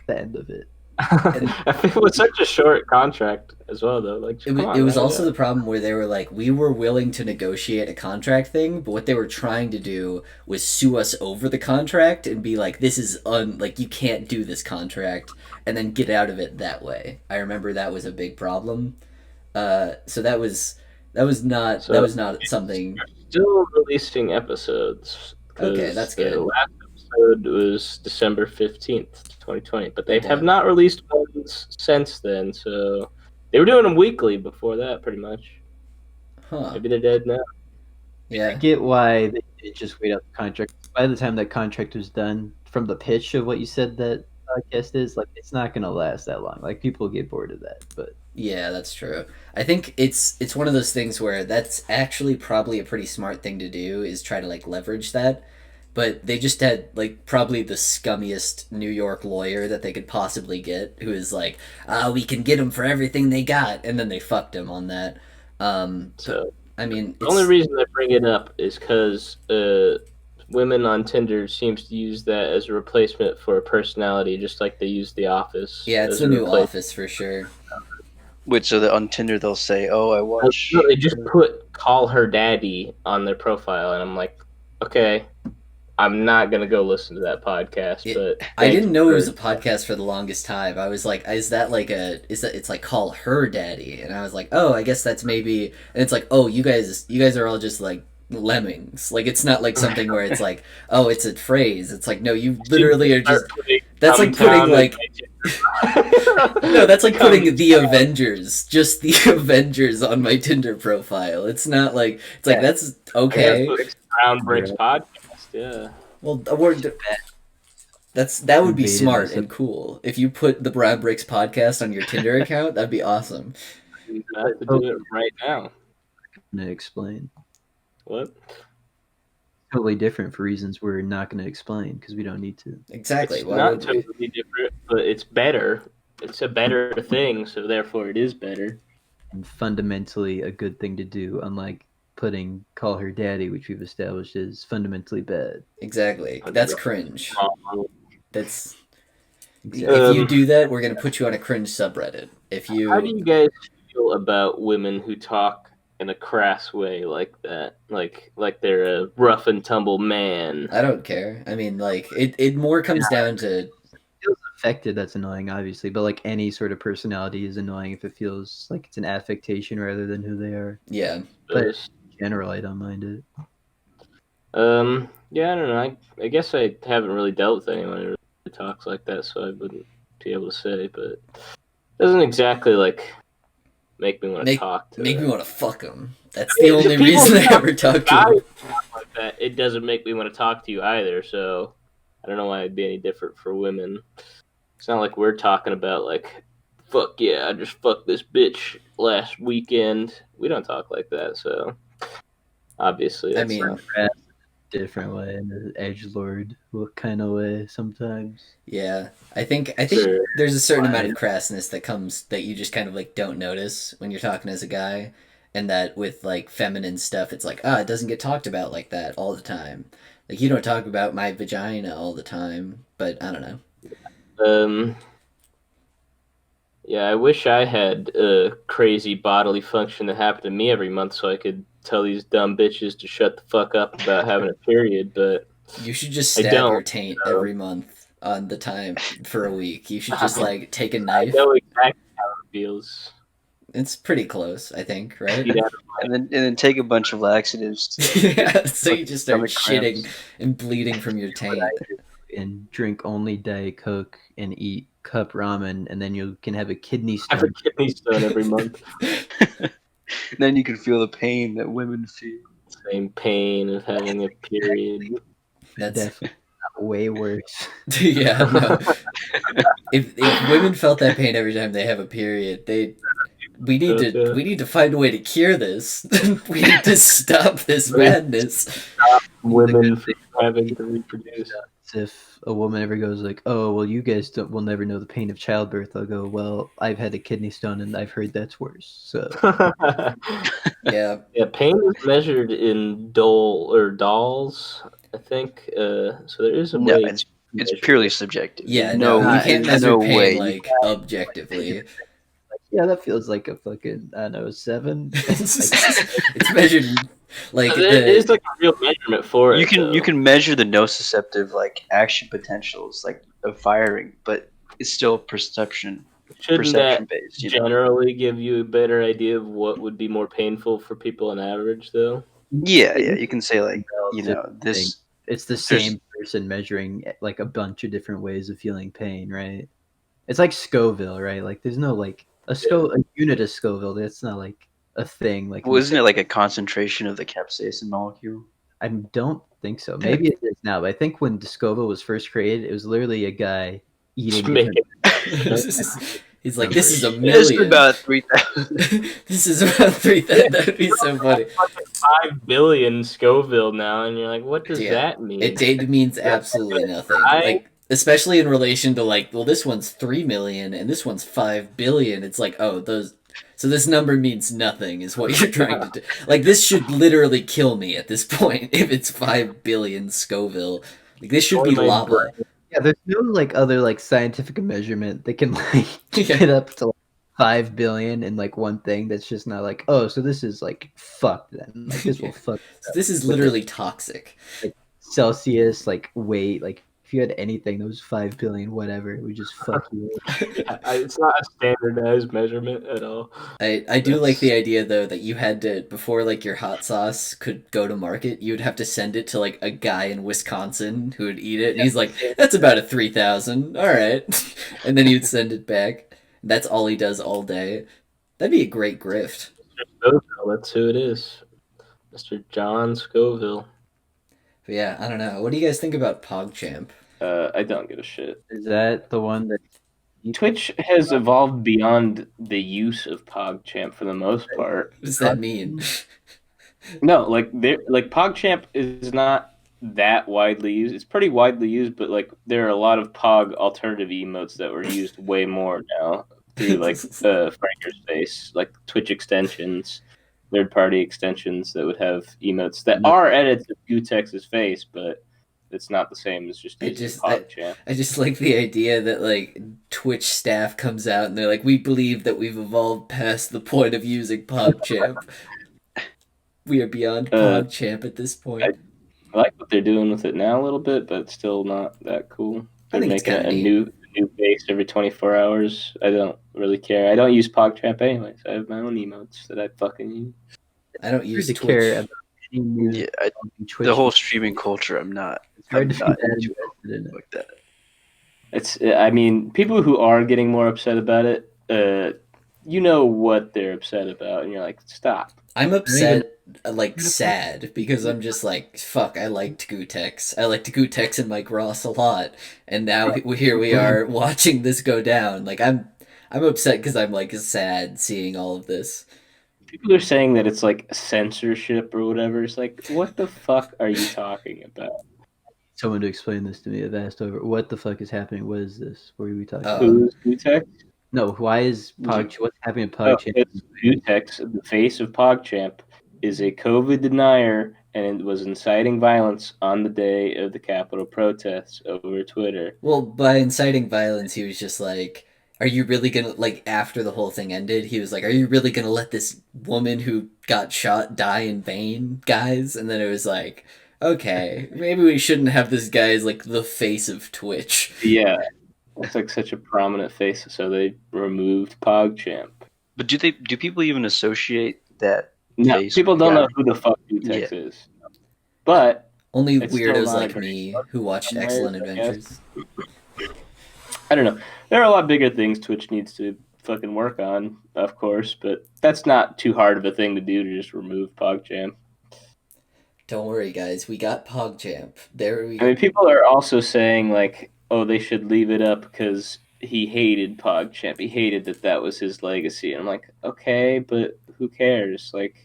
end of it. I think it was such a short contract as well, though. Like, come on, It was wrap also the up. problem where they were like, we were willing to negotiate a contract thing, but what they were trying to do was sue us over the contract and be like, this is like, you can't do this contract, and then get out of it that way. I remember that was a big problem. So So that was not something. still releasing episodes Okay, that's because good. the last episode was December 15th, 2020, but they have Damn. not released ones since then. So they were doing them weekly before that, pretty much. Huh. Maybe they're dead now. I Yeah. get why they didn't just wait out the contract. By the time that contract was done, from the pitch of what you said that podcast is, like it's not gonna last that long. Like people get bored of that. But Yeah, that's true. I think it's one of those things where that's actually probably a pretty smart thing to do is try to like leverage that. But they just had like probably the scummiest New York lawyer that they could possibly get, who is like, we can get him for everything they got, and then they fucked him on that. So I mean, the only reason I bring it up is because women on Tinder seems to use that as a replacement for a personality, just like they use The Office. yeah, it's as the a new replacement. Office for sure. Wait, so that on Tinder they'll say, "Oh, I watch." No, they just put "call her daddy" on their profile, and I'm like, okay, I'm not gonna go listen to that podcast. But I didn't know it was a for- podcast for the longest time. I was like, is that it's like call her daddy? And I was like, oh, I guess that's maybe. And it's like, oh, you guys are all just like lemmings. Like it's not like something where it's like, oh, it's a phrase. It's like, no, you literally are just. That's like putting like. No, that's like putting the Avengers, just the Avengers on my Tinder profile. It's not like it's like that's okay. Brown Bricks podcast. Yeah. Well, that would be Invaded smart us. and cool. If you put the Brown Bricks podcast on your Tinder account, that'd be awesome. You have to do it right now. I'm gonna explain. What? Totally different for reasons we're not gonna explain because we don't need to. Exactly. It's Why not would we? totally different, but it's better. It's a better thing, so therefore it is better. And fundamentally a good thing to do, unlike putting "call her daddy," which we've established is fundamentally bad. Exactly. That's cringe. That's Exactly. if you do that, we're gonna put you on a cringe subreddit. If How do you you guys feel about women who talk in a crass way like that? Like they're a rough and tumble man. I don't care. I mean, like it more comes down to Feels affected, that's annoying, obviously, but like any sort of personality is annoying if it feels like it's an affectation rather than who they are. yeah. But in general, I don't mind it. Yeah, I don't know. I guess I haven't really dealt with anyone who really talks like that, so I wouldn't be able to say. But it doesn't exactly like make me want to talk to. Make me want to fuck them. That's the only reason I ever talk to them. Like that, it doesn't make me want to talk to you either. So I don't know why it'd be any different for women. It's not like we're talking about like, fuck yeah, I just fucked this bitch last weekend. We don't talk like that, so obviously. I mean, different way, in an edgelord kind of way sometimes. yeah, I think there's a certain amount of crassness that you just kind of like don't notice when you're talking as a guy, and that with like feminine stuff, it's like it doesn't get talked about like that all the time. Like you don't talk about my vagina all the time, but I don't know. Yeah, I wish I had a crazy bodily function that happened to me every month so I could tell these dumb bitches to shut the fuck up about having a period, but you should just stab your taint every month on the time for a week. You should just like take a knife. I know exactly how it feels. It's pretty close, I think, right? Yeah. And then take a bunch of laxatives. Yeah, so you just start shitting and bleeding from your taint. And drink only Diet Coke and eat cup ramen, and then you can have a kidney stone. I have a kidney stone every month. Then you can feel the pain that women feel. Same pain of having a period. That's definitely way worse. Yeah, no. If women felt that pain every time they have a period, we need to find a way to cure this. We need to stop this madness. Stop women from having to reproduce. If a woman ever goes like, "Oh, well, you guys will never know the pain of childbirth," I'll go, "Well, I've had a kidney stone and I've heard that's worse." So yeah, pain is measured in dolls, I think. So there is a way. No, it's it's purely subjective. Yeah, no, no, you can't there's measure no pain way. like objectively. Yeah, that feels like a fucking, I don't know, 7. It's measured like There is like a real measurement for You it. you though. can measure the nociceptive like action potentials like of firing, but it's still perception Shouldn't that based. generally give you a better idea of what would be more painful for people on average, though? Yeah. You can say like Relative thing. this. It's the there's- same person measuring like a bunch of different ways of feeling pain, right? It's like Scoville, right? Like there's no like a unit of Scoville. That's not like a thing. Like Well, isn't it like a concentration of the capsaicin molecule? I don't think so. Maybe it is now, but I think when Scoville was first created, it was literally a guy eating Just different. He's like, this is a It's million. about 3,000. This is about 3,000. That would be so funny. 5 billion Scoville now, and you're like, what does Yeah. that mean? It means absolutely nothing. I- Like, especially in relation to like, well, this one's 3 million and this one's 5 billion. It's like, oh, those. So this number means nothing, is what you're trying to do. Like, this should literally kill me at this point if it's 5 billion Scoville. Like, this should be lava. Yeah, there's no like other like scientific measurement that can like Yeah. get up to like 5 billion in like one thing. That's just not like, oh, so this is like fuck then. Like this will fuck. So this is literally toxic. Celsius like weight. Like if you had anything that was 5 billion, whatever, it would just fuck you. It's not a standardized measurement at all. I do like the idea though that you had to, before like your hot sauce could go to market, you would have to send it to like a guy in Wisconsin who would eat it, and he's like, that's about a 3,000. All right, and then he'd send it back. That's all he does all day. That'd be a great grift. Scoville, that's who it is. Mr. John Scoville. But yeah, I don't know. What do you guys think about PogChamp? I don't give a shit. Is that the one that Twitch has evolved beyond the use of PogChamp for the most part. What does that mean? No, like PogChamp is not that widely used. It's pretty widely used, but like there are a lot of Pog alternative emotes that were used way more now through like Frankerspace, like Twitch extensions, third-party extensions that would have emotes that are edits of Gutex's face, but it's not the same as just using PogChamp. I just like the idea that like Twitch staff comes out and they're like, we believe that we've evolved past the point of using PogChamp. We are beyond PogChamp at this point. I like what they're doing with it now a little bit, but it's still not that cool. They're making a new base every 24 hours. I don't really care. I don't use PogChamp anyways. I have my own emotes that I fucking use. I don't use Twitch. Twitch. Care about any new Twitch. The whole streaming culture, I'm not. It's hard I'm to not be into invested in it. like that. It's. I mean, people who are getting more upset about it, you know what they're upset about, and you're like, stop. I'm upset, like sad, because I'm just like, fuck. I liked Gutex. I liked Gutex and Mike Ross a lot, and now here we are watching this go down. Like I'm upset because I'm like sad seeing all of this. People are saying that it's like censorship or whatever. It's like, what the fuck are you talking about? Someone to explain this to me. I've asked over. What the fuck is happening? What is this? What are we talking about? Who's Gutex? No, why is what's happening in PogChamp? Gutex, the face of PogChamp, is a COVID denier and was inciting violence on the day of the Capitol protests over Twitter. Well, by inciting violence, he was just like, are you really gonna, like, after the whole thing ended, he was like, are you really gonna let this woman who got shot die in vain, guys? And then it was like, okay, maybe we shouldn't have this guy as, like, the face of Twitch. Yeah, it's like such a prominent face, so they removed PogChamp. But do people even associate that? No, people don't know who the fuck Gutex is. But only weirdos like me who watched Excellent Adventures. I don't know. There are a lot bigger things Twitch needs to fucking work on, of course, but that's not too hard of a thing to do to just remove PogChamp. Don't worry, guys. We got PogChamp. There we go. I mean, people are also saying, like, oh, they should leave it up because he hated PogChamp. He hated that was his legacy. And I'm like, okay, but who cares? Like,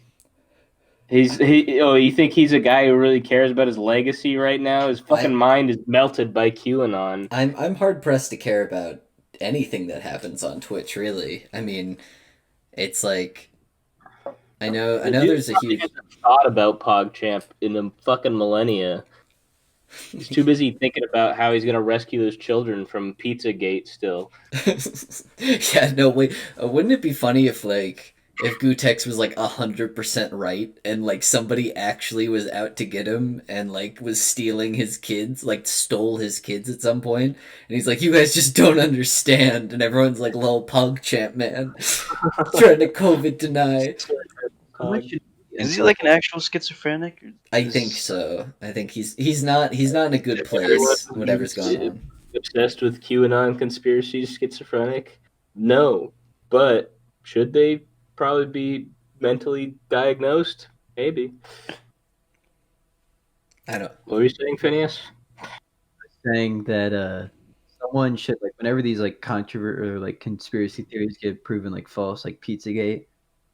you think he's a guy who really cares about his legacy right now? His fucking mind is melted by QAnon. I'm hard pressed to care about anything that happens on Twitch, really. I mean, it's like, I know there's a huge thought about PogChamp in a fucking millennia. He's too busy thinking about how he's gonna rescue those children from Pizzagate still. Yeah, no, wait. Wouldn't it be funny if like if Gutex was like 100% right and like somebody actually was out to get him and like was stealing his kids, like stole his kids at some point, and he's like, "You guys just don't understand," and everyone's like, "Lol, pug champ, man," trying to COVID deny. How much should Is he like an actual schizophrenic? Or I think so. I think he's not in a good Everyone place. Whatever's going on. obsessed with QAnon conspiracies, schizophrenic? No, but should they probably be mentally diagnosed? Maybe. I don't. What were you saying, Phineas? saying that someone should like whenever these like controversy or like conspiracy theories get proven like false, like Pizzagate,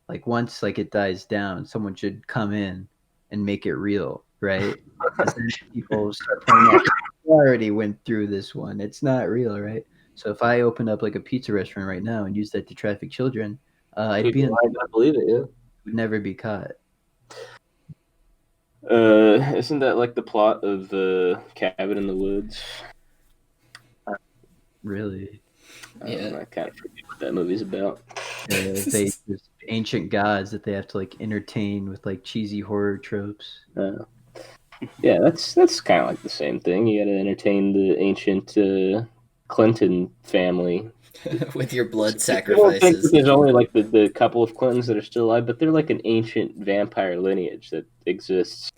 like once like it dies down, someone should come in and make it real, right? Because then people start pointing out, "I already went through this one. It's not real, right?" So if I opened up like a pizza restaurant right now and used that to traffic children, I'd be People in, might not believe it. Yeah. would never be caught. Isn't that like the plot of the Cabin in the Woods? Really, Yeah. I kind of forget what that movie's about. they just ancient gods that they have to like entertain with like cheesy horror tropes. Yeah, that's kind of like the same thing. You got to entertain the ancient Clinton family. With your blood People think sacrifices. there's only like the couple of Clintons that are still alive, but they're like an ancient vampire lineage that exists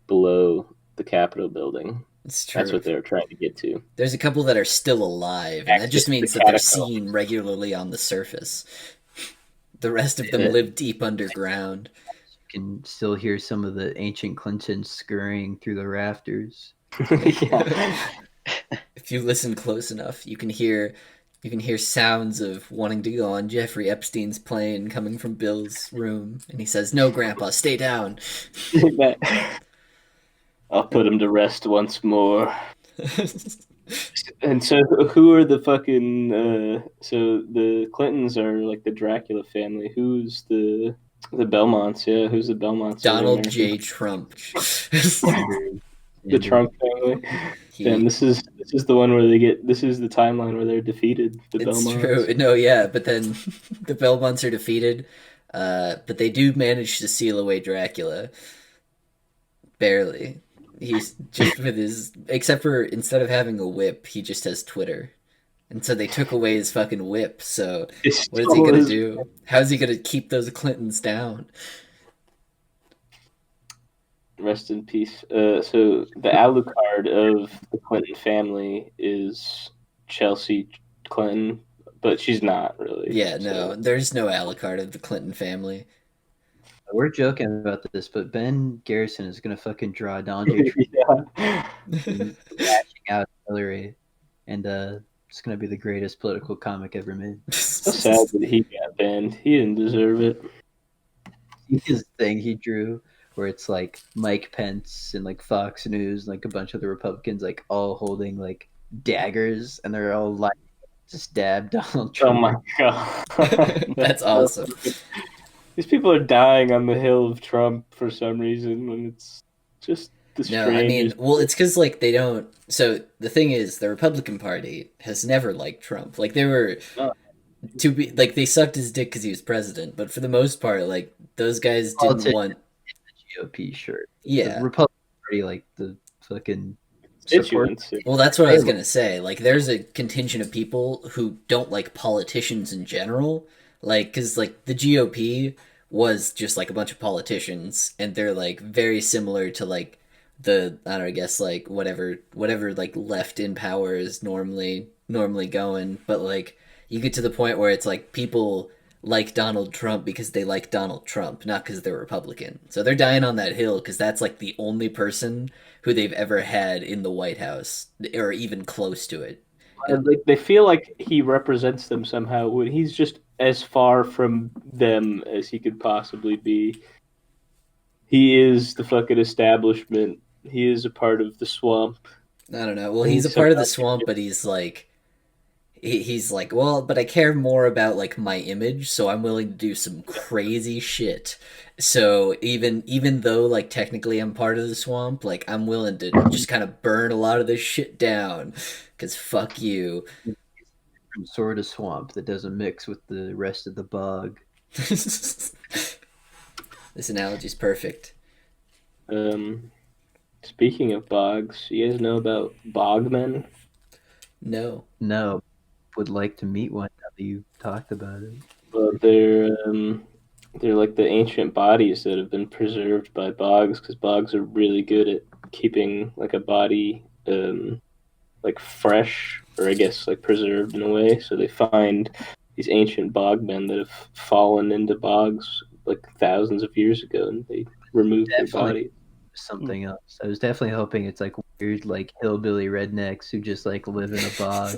below the Capitol building. It's true. That's what they were trying to get to. There's a couple that are still alive, and that just means that they're seen regularly on the surface. The rest of them live deep underground. You can still hear some of the ancient Clintons scurrying through the rafters. Yeah. If you listen close enough, you can hear sounds of wanting to go on Jeffrey Epstein's plane coming from Bill's room, and he says, "No, Grandpa, stay down." I'll put him to rest once more. And so, who are the fucking? So the Clintons are like the Dracula family. Who's the Belmonts? Yeah, who's the Belmonts? Donald J. Trump. The Trump family. Damn, this is the one where they get. This is the timeline where they're defeated. The It's Belmonts. true. No, yeah, but then the Belmonts are defeated, but they do manage to seal away Dracula. Barely. He's just with his. Except for instead of having a whip, he just has Twitter. And so they took away his fucking whip, so what is he gonna do? How's he gonna keep those Clintons down? Rest in peace. So the Alucard of the Clinton family is Chelsea Clinton, but she's not really. Yeah, no, there's no Alucard of the Clinton family. We're joking about this, but Ben Garrison is gonna fucking draw Donald J. Trump lashing out Hillary, and it's gonna be the greatest political comic ever made. So sad that he got banned. He didn't deserve it. His thing he drew, where it's like Mike Pence and like Fox News, and, like a bunch of the Republicans, like all holding like daggers, and they're all like to stab Donald Trump. Oh my god, That's awesome. These people are dying on the hill of Trump for some reason when it's just the strangest. No, I mean, well, it's because like they don't. So the thing is, the Republican Party has never liked Trump. Like they were to be like they sucked his dick because he was president, but for the most part, like those guys didn't want the GOP shirt. Yeah, the Republican Party, like the fucking constituents. Well, that's what I was gonna say. Like, there's a contingent of people who don't like politicians in general. Like, because like the GOP was just like a bunch of politicians, and they're like very similar to like the I don't know, I guess like whatever like left in power is normally going, but like you get to the point where it's like people like Donald Trump because they like Donald Trump, not because they're Republican. So they're dying on that hill because that's like the only person who they've ever had in the White House or even close to it. And like they feel like he represents them somehow when he's just as far from them as he could possibly be. He is the fucking establishment. He is a part of the swamp. I don't know. Well, he's a part of the swamp, but he's like he's like, well, but I care more about like my image, so I'm willing to do some crazy shit. So even though like technically I'm part of the swamp, like I'm willing to just kind of burn a lot of this shit down, cause fuck you. Some sort of swamp that doesn't mix with the rest of the bog. This analogy's perfect. Speaking of bogs, you guys know about bogmen? No. No, would like to meet one now that you talked about it. But they're like the ancient bodies that have been preserved by bogs, because bogs are really good at keeping like a body like fresh, or I guess like preserved in a way. So they find these ancient bogmen that have fallen into bogs like thousands of years ago, and they remove their body. Something else. I was definitely hoping it's like weird, like hillbilly rednecks who just like live in a bog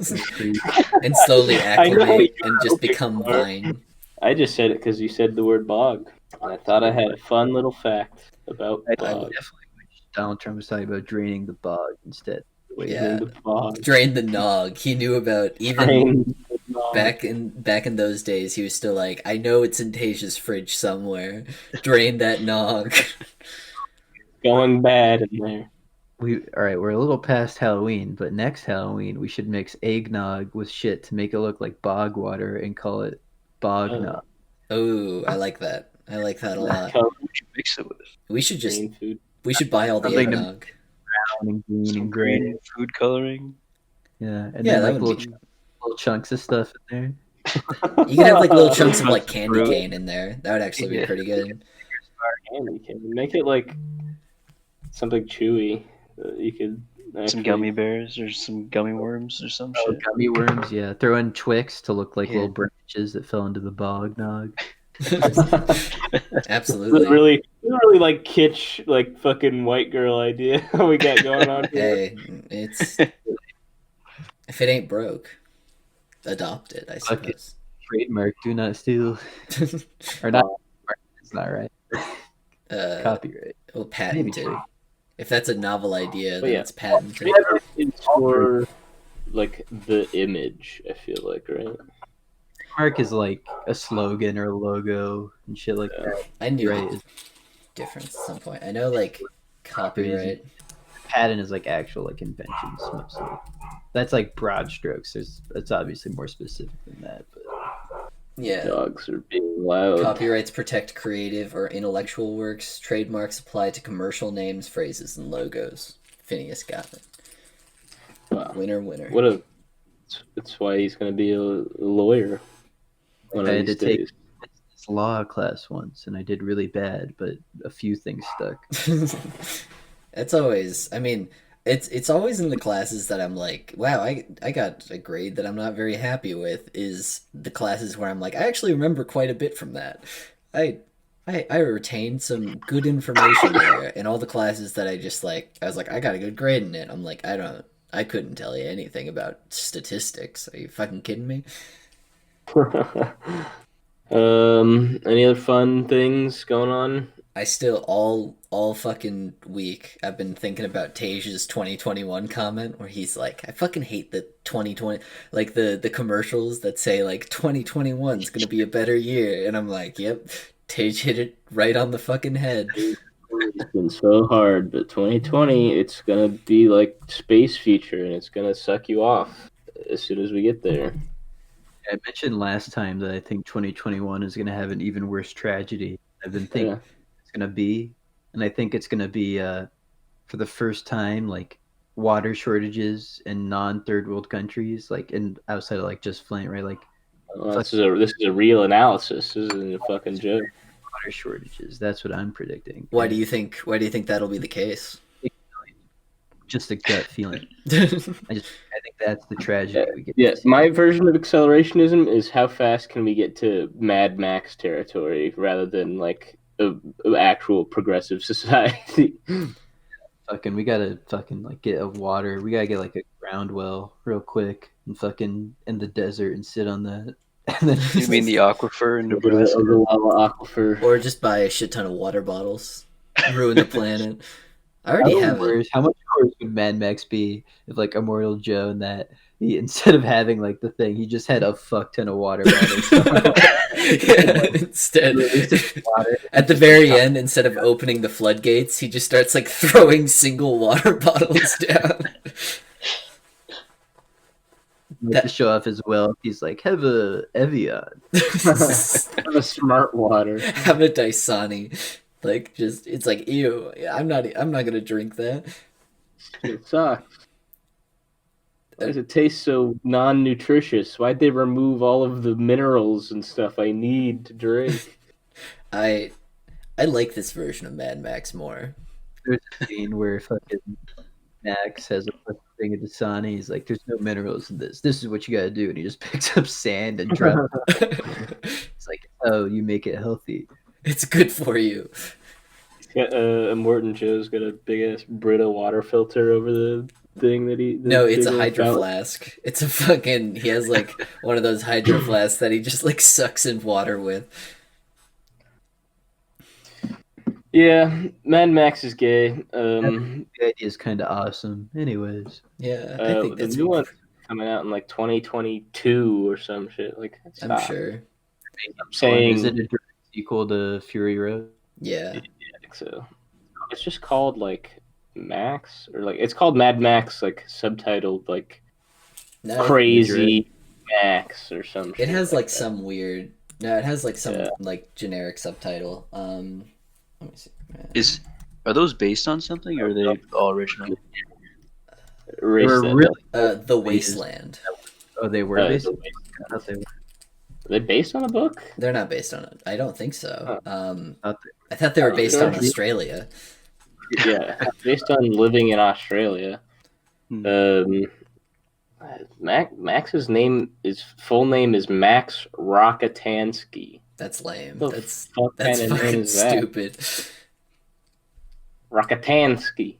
and slowly acclimate and just become vine. I just said it because you said the word bog, and I thought I had a fun little fact about bog. I definitely wish Donald Trump was talking about draining the bog instead. Yeah, drain the nog. He knew about even back in those days. He was still like, I know it's in Tasia's fridge somewhere. Drain that nog. Going bad in there. All right, we're a little past Halloween, but next Halloween we should mix eggnog with shit to make it look like bog water and call it bognog. Oh, I like that. I like that a lot. What we should mix it with? We should just we should buy all the eggnog. Brown and green and gray. Food coloring. Yeah, and then like little chunks of stuff in there. You can have like little chunks of like candy cane in there. That would actually be pretty good. Candy cane. Make it like something chewy. You could actually... some gummy bears or some gummy worms or some shit. Gummy worms, yeah. Throw in Twix to look like little branches that fell into the bog nog. Absolutely. Really like kitsch, like fucking white girl idea we got going on here. Hey, it's if it ain't broke, adopt it, I suppose. Trademark, do not steal. Or not. It's not right. Copyright. Well, patented. If that's a novel idea, then it's patented. It's for like the image, I feel like, right? Mark is like a slogan or a logo and shit like that. I knew it was different at some point. I know like copyright. Patent is like actual like inventions mostly. That's like broad strokes. It's obviously more specific than that, but yeah. Dogs are being loud. Copyrights protect creative or intellectual works. Trademarks apply to commercial names, phrases, and logos. Phineas got it. Wow. Winner. That's why he's going to be a lawyer. I had to take this law class once, and I did really bad, but a few things stuck. It's always, I mean, it's always in the classes that I'm like, wow, I got a grade that I'm not very happy with, is the classes where I'm like, I actually remember quite a bit from that. I retained some good information there. In all the classes that I was like, I got a good grade in it. I'm like, I couldn't tell you anything about statistics. Are you fucking kidding me? Any other fun things going on? I still all fucking week I've been thinking about Tasia's 2021 comment where he's like, I fucking hate the 2020, like the commercials that say like 2021 is gonna be a better year, and I'm like, yep, Tage hit it right on the fucking head. It's been so hard, but 2020, it's gonna be like Space Future, and it's gonna suck you off as soon as we get there. I mentioned last time that I think 2021 is gonna have an even worse tragedy. I've been thinking it's gonna be, and I think it's gonna be for the first time like water shortages in non-third world countries, like in outside of like just Flint, right? Like this is a real analysis. This isn't a fucking joke. Water shortages. That's what I'm predicting. Why do you think that'll be the case? Just a gut feeling. I think that's the tragedy we get. Yeah, my version of accelerationism is how fast can we get to Mad Max territory rather than like a actual progressive society. We gotta like get a water. We gotta get like a ground well real quick and fucking in the desert and sit on that. You mean the aquifer in Nebraska? Aquifer, or just buy a shit ton of water bottles, ruin the planet. I already How have it. worse? How much worse would Mad Max be if like Immortal Joe and that he instead of having like the thing, he just had a fuck ton of water bottles. Instead, Released in water. at the very end, instead of opening the floodgates, he just starts like throwing single water bottles down. To show off his wealth, he's like, have a Evian. Have a smart water. Have a Dasani. Like, just, it's like, ew, I'm not gonna drink that. It sucks. Why does it taste so non-nutritious? Why'd they remove all of the minerals and stuff I need to drink? I like this version of Mad Max more. There's a scene where fucking Max has a fucking thing of Dasani. He's like, there's no minerals in this. This is what you gotta do. And he just picks up sand and drops it. It's like, oh, you make it healthy. It's good for you. He's got Morton Joe's got a big ass Brita water filter over the thing that he. No, it's a hydro flask. It's a fucking. He has like one of those hydro flasks that he just like sucks in water with. Yeah, Mad Max is gay. The idea is kind of awesome. Anyways, yeah, I think that's the new one's coming out in like 2022 or some shit. Like, I'm sure. I'm saying, is it a direct sequel to Fury Road? Yeah, I think so. It's just called like Max, or like it's called Mad Max, like subtitled like Crazy Max or some shit. It has like some weird. No, it has like some like generic subtitle. Let me see. Are those based on something, or are they all original? The Wasteland. Oh, they were based. Are they based on a book? They're not based on it. I don't think so. I thought they were based on Australia. Yeah, based on living in Australia. Max's full name is Max Rockatansky. That's lame. That's kind of fucking stupid. Rockatansky.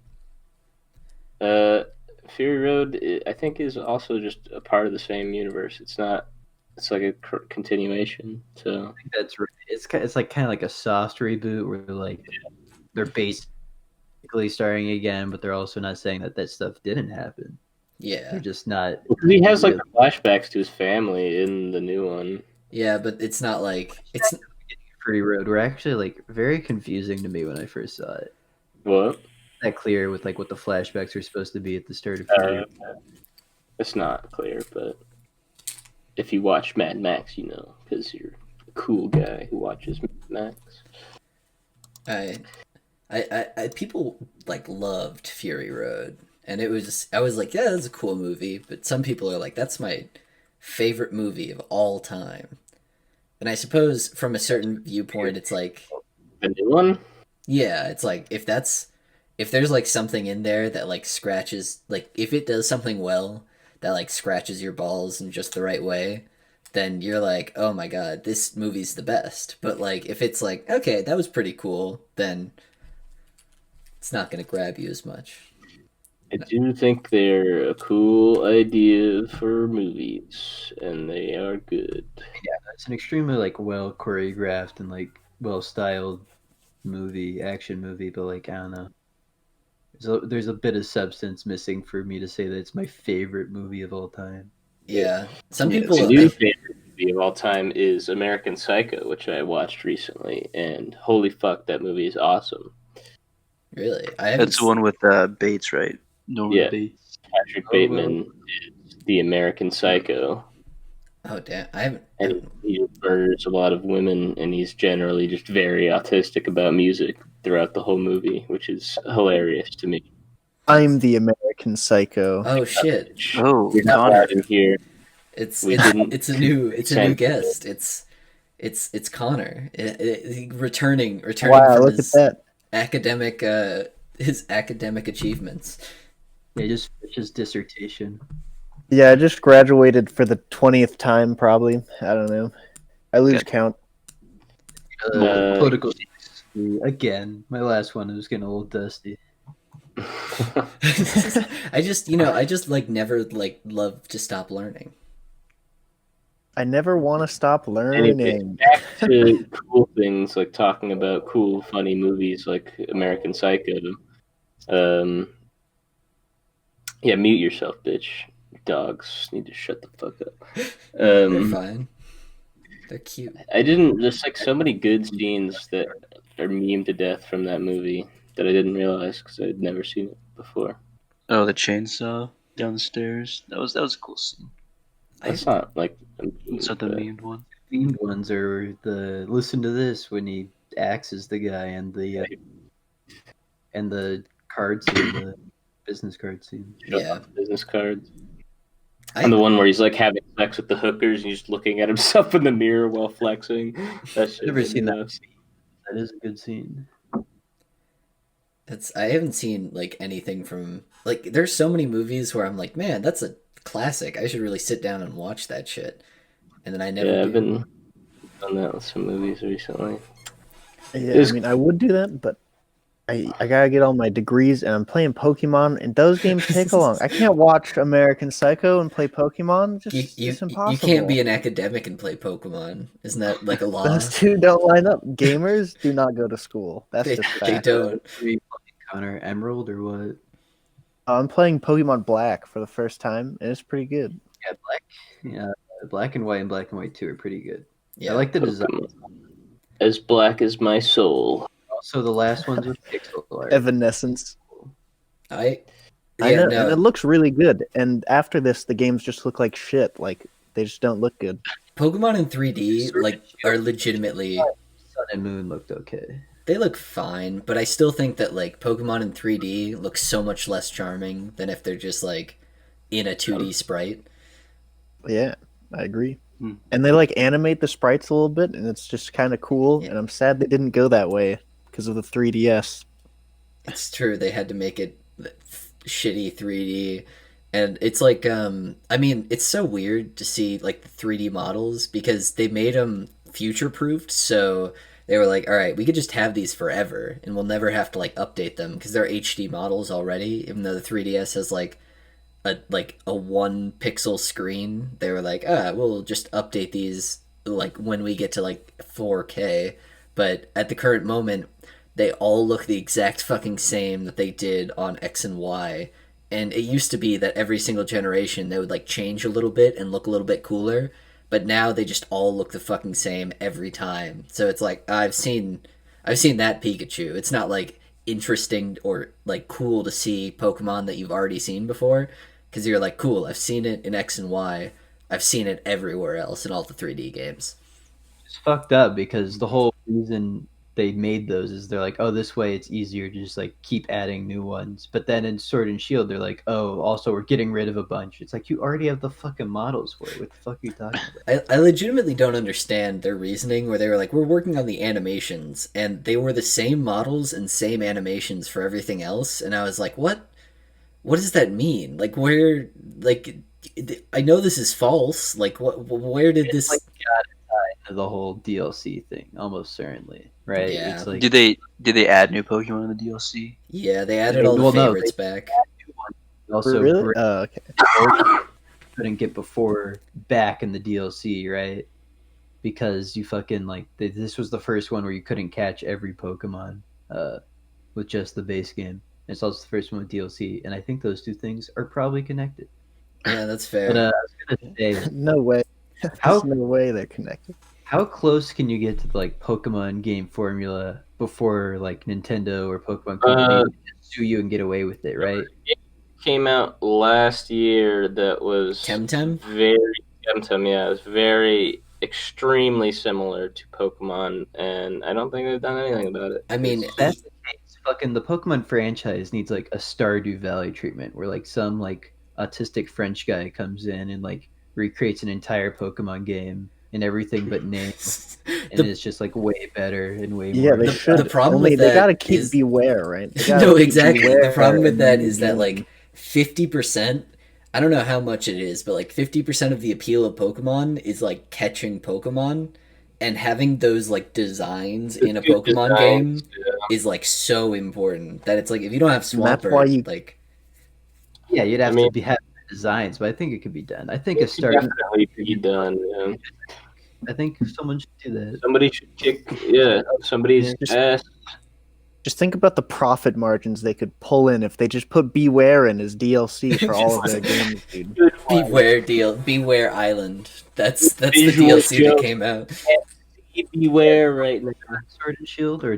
Fury Road, I think, is also just a part of the same universe. It's not. It's like a continuation. So I think that's right. It's like kind of like a soft reboot where they're basically starting again, but they're also not saying that stuff didn't happen. Yeah, they're just not. He has like flashbacks to his family in the new one. Yeah, but it's not like it's Fury Road were actually like very confusing to me when I first saw it. What? Not clear with like what the flashbacks are supposed to be at the start of Fury. It's not clear, but if you watch Mad Max, you know, because you're a cool guy who watches Mad Max. I people like loved Fury Road, and I was like, yeah, that's a cool movie, but some people are like, that's my favorite movie of all time. And I suppose from a certain viewpoint, it's like the new one. Yeah, it's like if there's like something in there that like scratches, like if it does something well that like scratches your balls in just the right way, then you're like, oh my god, this movie's the best. But like if it's like, okay, that was pretty cool, then it's not gonna grab you as much. I do think they're a cool idea for movies, and they are good. Yeah, it's an extremely like well choreographed and like well styled action movie, but like I don't know. There's a bit of substance missing for me to say that it's my favorite movie of all time. Yeah, some people. My new favorite movie of all time is American Psycho, which I watched recently, and holy fuck, that movie is awesome. Really, That's the one with Bates, right? Norman Bates. Patrick Bateman is the American Psycho. Oh damn! And he murders a lot of women, and he's generally just very autistic about music throughout the whole movie, which is hilarious to me. I'm the American Psycho. Oh shit! Oh, you're not allowed in here. It's a new guest. It's Connor. Returning wow, from look his at his academic achievements. Yeah, just finished his dissertation. Yeah, I just graduated for the 20th time, probably. I don't know. I lose count. Political again. My last one was getting a little dusty. I just like never like love to stop learning. I never want to stop learning. Anyway, back to cool things, like talking about cool, funny movies like American Psycho. Yeah, mute yourself, bitch. Dogs need to shut the fuck up. They're fine. They're cute. I didn't. There's like so many good scenes that are memed to death from that movie that I didn't realize because I'd never seen it before. Oh, the chainsaw down the stairs. That was a cool scene. That's not like a meme, It's not the but- memed one. Themed ones are the listen to this when he axes the guy and the card scene, the business card scene. Yeah. business cards. And the one where he's like having sex with the hookers and he's just looking at himself in the mirror while flexing. That's I've never seen that scene. That is a good scene. I haven't seen like anything from like there's so many movies where I'm like, man, that's a classic. I should really sit down and watch that shit. And then I never Yeah, do. I've been on that with some movies recently. Yeah, I mean, I would do that, but I gotta get all my degrees, and I'm playing Pokemon, and those games take long. I can't watch American Psycho and play Pokemon. It's impossible. You can't be an academic and play Pokemon. Isn't that like a law? Those two don't line up. Gamers do not go to school. That's They, just they fact. don't. Are you playing Connor Emerald or what? I'm playing Pokemon Black for the first time, and it's pretty good. Yeah, Black and White and Black and White 2 are pretty good. Yeah. I like the design. As black as my soul. Also, the last ones with pixel art. Evanescence. I I know, no. and it looks really good. And after this, the games just look like shit. Like they just don't look good. Pokemon in 3D like are legitimately Sun and Moon looked okay. they look fine, but I still think that like Pokemon in 3D looks so much less charming than if they're just like in a 2D sprite. Yeah, I agree. And they like animate the sprites a little bit, and it's just kind of cool. Yeah. And I'm sad they didn't go that way because of the 3DS. It's true they had to make it shitty 3D, and it's like I mean it's so weird to see like the 3D models because they made them future proofed, so they were like, all right, we could just have these forever and we'll never have to like update them because they're HD models already, even though the 3DS has like a 1 pixel screen. They were like, we'll just update these like when we get to like 4K, but at the current moment they all look the exact fucking same that they did on X and Y. And it used to be that every single generation they would like change a little bit and look a little bit cooler, but now they just all look the fucking same every time. So it's like I've seen that Pikachu. It's not like interesting or like cool to see Pokemon that you've already seen before because you're like, cool, I've seen it in X and Y. I've seen it everywhere else in all the 3D games. It's fucked up because the whole reason they made those is they're like, oh, this way it's easier to just like keep adding new ones. But then in Sword and Shield, they're like, oh, also we're getting rid of a bunch. It's like you already have the fucking models for it. What the fuck are you talking about? I legitimately don't understand their reasoning where they were like, we're working on the animations, and they were the same models and same animations for everything else. And I was like, what does that mean? Like, where, like, I know this is false. Like, where did this... Like, the whole DLC thing, almost certainly, right? Yeah. It's like, Did they add new Pokemon in the DLC? Yeah, they added all the Well, no, favorites back. also Really? Oh, okay. couldn't get before back in the DLC, right? Because you fucking like this was the first one where you couldn't catch every Pokemon with just the base game. It's also the first one with DLC, and I think those two things are probably connected. Yeah, that's fair. But I was gonna say, No way. How- There's no way they're connected. how close can you get to like Pokemon game formula before like Nintendo or Pokemon Company sue you and get away with it, right? Came out last year that was Temtem? very Temtem, yeah, it was very extremely similar to Pokemon, and I don't think they've done anything about it. I mean, That's the case. Fucking the Pokemon franchise needs like a Stardew Valley treatment where like some like autistic French guy comes in and like recreates an entire Pokemon game in everything but name, and it's just like way better and way Yeah, more. they should. the problem Only with they that gotta keep is- Beware, right? They gotta no, keep exactly. The Beware problem with and that then is that game. like 50%, I don't know how much it is, but like 50% of the appeal of Pokemon is like catching Pokemon, and having those like designs in a Good Pokemon designs, game is like so important that it's like if you don't have And that's Swampert, why you- like Yeah, you'd have I mean- to have designs, but I think it could be done. I think a It could Stardew. definitely be done. Yeah. I think someone should do that. Somebody should kick, somebody's Just- ass. Just think about the profit margins they could pull in if they just put Beware in as DLC for all of their games, dude. Beware Island. That's the Visual DLC that joke. came out. Beware right now. Sword and Shield, or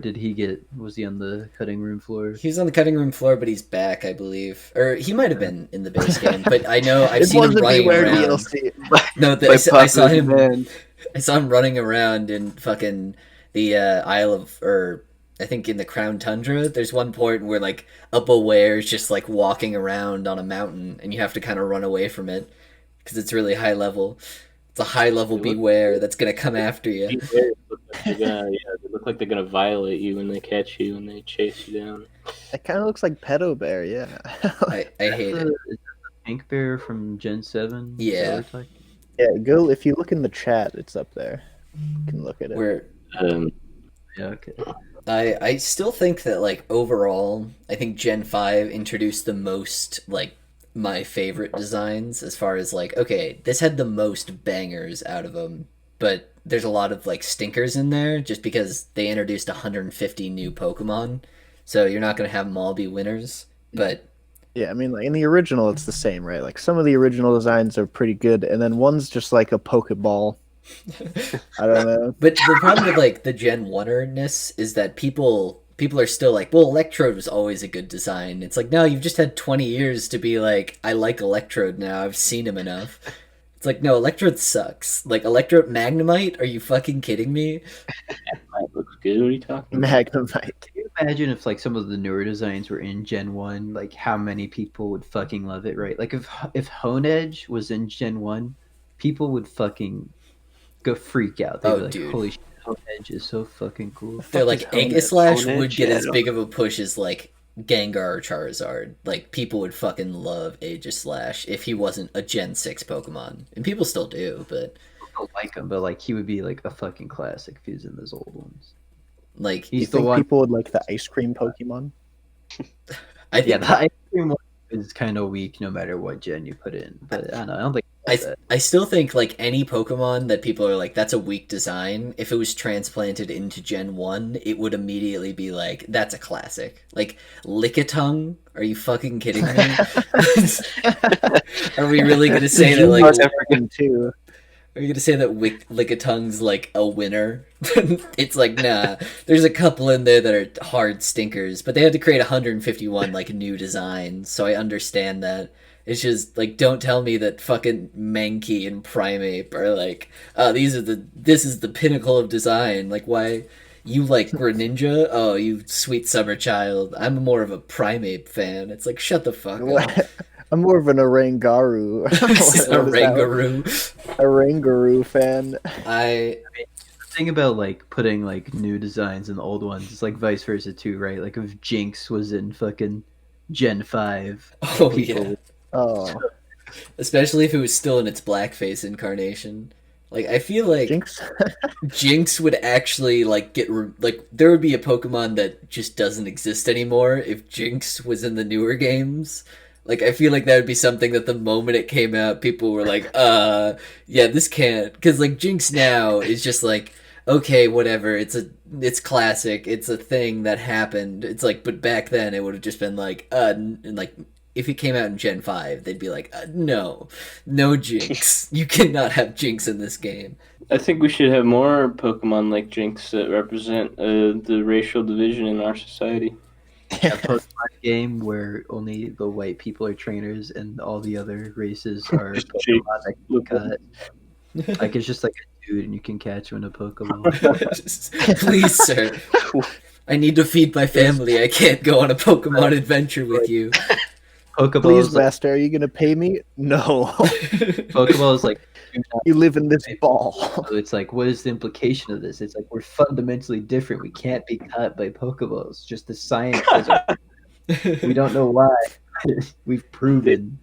was he on the cutting room floor? He was on the cutting room floor, but he's back, I believe. Or he might have been in the base game, but I know I've seen him running Beware around. DLC. No, I saw him. I saw him running around in fucking the Isle of, or I think in the Crown Tundra. There's one point where like a Beware is just like walking around on a mountain, and you have to kind of run away from it because it's really high level. It's a high level Beware that's gonna come after you. They look like they're gonna violate you when they catch you and they chase you down. It kind of looks like Pedo Bear, yeah. I hate it. Is that the pink bear from Gen 7? Yeah. Yeah, go if you look in the chat, it's up there. You can look at it. Where Yeah, okay. I still think that like overall, I think Gen 5 introduced the most like my favorite designs as far as like, okay, this had the most bangers out of them, but there's a lot of like stinkers in there just because they introduced 150 new Pokemon, so you're not going to have them all be winners. But yeah, I mean, like in the original, it's the same, right? Like some of the original designs are pretty good, and then one's just like a Pokeball. I don't know. But the problem with like the Gen 1-erness is that people are still like, well, Electrode was always a good design. It's like, no, you've just had 20 years to be like, I like Electrode now. I've seen him enough. It's like, no, Electrode sucks. Like, Electrode Magnemite? Are you fucking kidding me? Magnemite looks good. What are you talking about? Magnemite. Can you imagine if like some of the newer designs were in Gen 1, like how many people would fucking love it, right? Like if Honedge was in Gen 1, people would fucking go freak out. They'd be like, dude. holy shit, Honedge is so fucking cool. They're like, Aegislash Honedge? would get Yeah, as big of a push as like Gengar or Charizard. Like, people would fucking love Aegislash if he wasn't a Gen 6 Pokemon. And people still do, but I don't like him, but like he would be like a fucking classic if he was in those old ones. like, Do you He's the think one. people would like the ice cream Pokemon? I think Yeah, the ice cream one is kind of weak no matter what gen you put in. But I don't know. I don't think I still think like any Pokemon that people are like, that's a weak design, if it was transplanted into Gen 1, it would immediately be like, that's a classic. Like, Lickitung? Are you fucking kidding me? Are we really gonna say that like, too. are you gonna say that Lickatung's like a winner? It's like, nah. There's a couple in there that are hard stinkers, but they had to create 151 like new designs, so I understand that. It's just like, don't tell me that fucking Mankey and Primeape are like, this is the pinnacle of design. Like, why you like Greninja? Oh, you sweet summer child. I'm more of a Primeape fan. It's like, shut the fuck up. I'm more of an Orangaru. Orangaru fan. I the thing about like putting like new designs in the old ones, it's like vice versa too, right? Like if Jinx was in fucking Gen 5, oh yeah. Oh, Especially if it was still in its blackface incarnation. Like, I feel like Jinx would actually like like there would be a Pokemon that just doesn't exist anymore if Jinx was in the newer games. Like, I feel like that would be something that the moment it came out, people were like, yeah, this can't, because like Jinx now is just like, okay, whatever, it's classic, it's a thing that happened. It's like, but back then it would have just been like, and like, if it came out in Gen 5, they'd be like, no Jinx. You cannot have Jinx in this game. I think we should have more Pokemon like Jinx that represent the racial division in our society. A Pokemon game where only the white people are trainers and all the other races are Just Pokemon that can cut. Like it's just like a dude and you can catch him in a Pokemon. Please, sir. I need to feed my family. I can't go on a Pokemon adventure with you. Pokeball please, is like, master, are you gonna pay me? No. Pokeball is like You live in this ball. So it's like, what is the implication of this? It's like we're fundamentally different. We can't be cut by Pokeballs. Just the science. We don't know why. We've proven.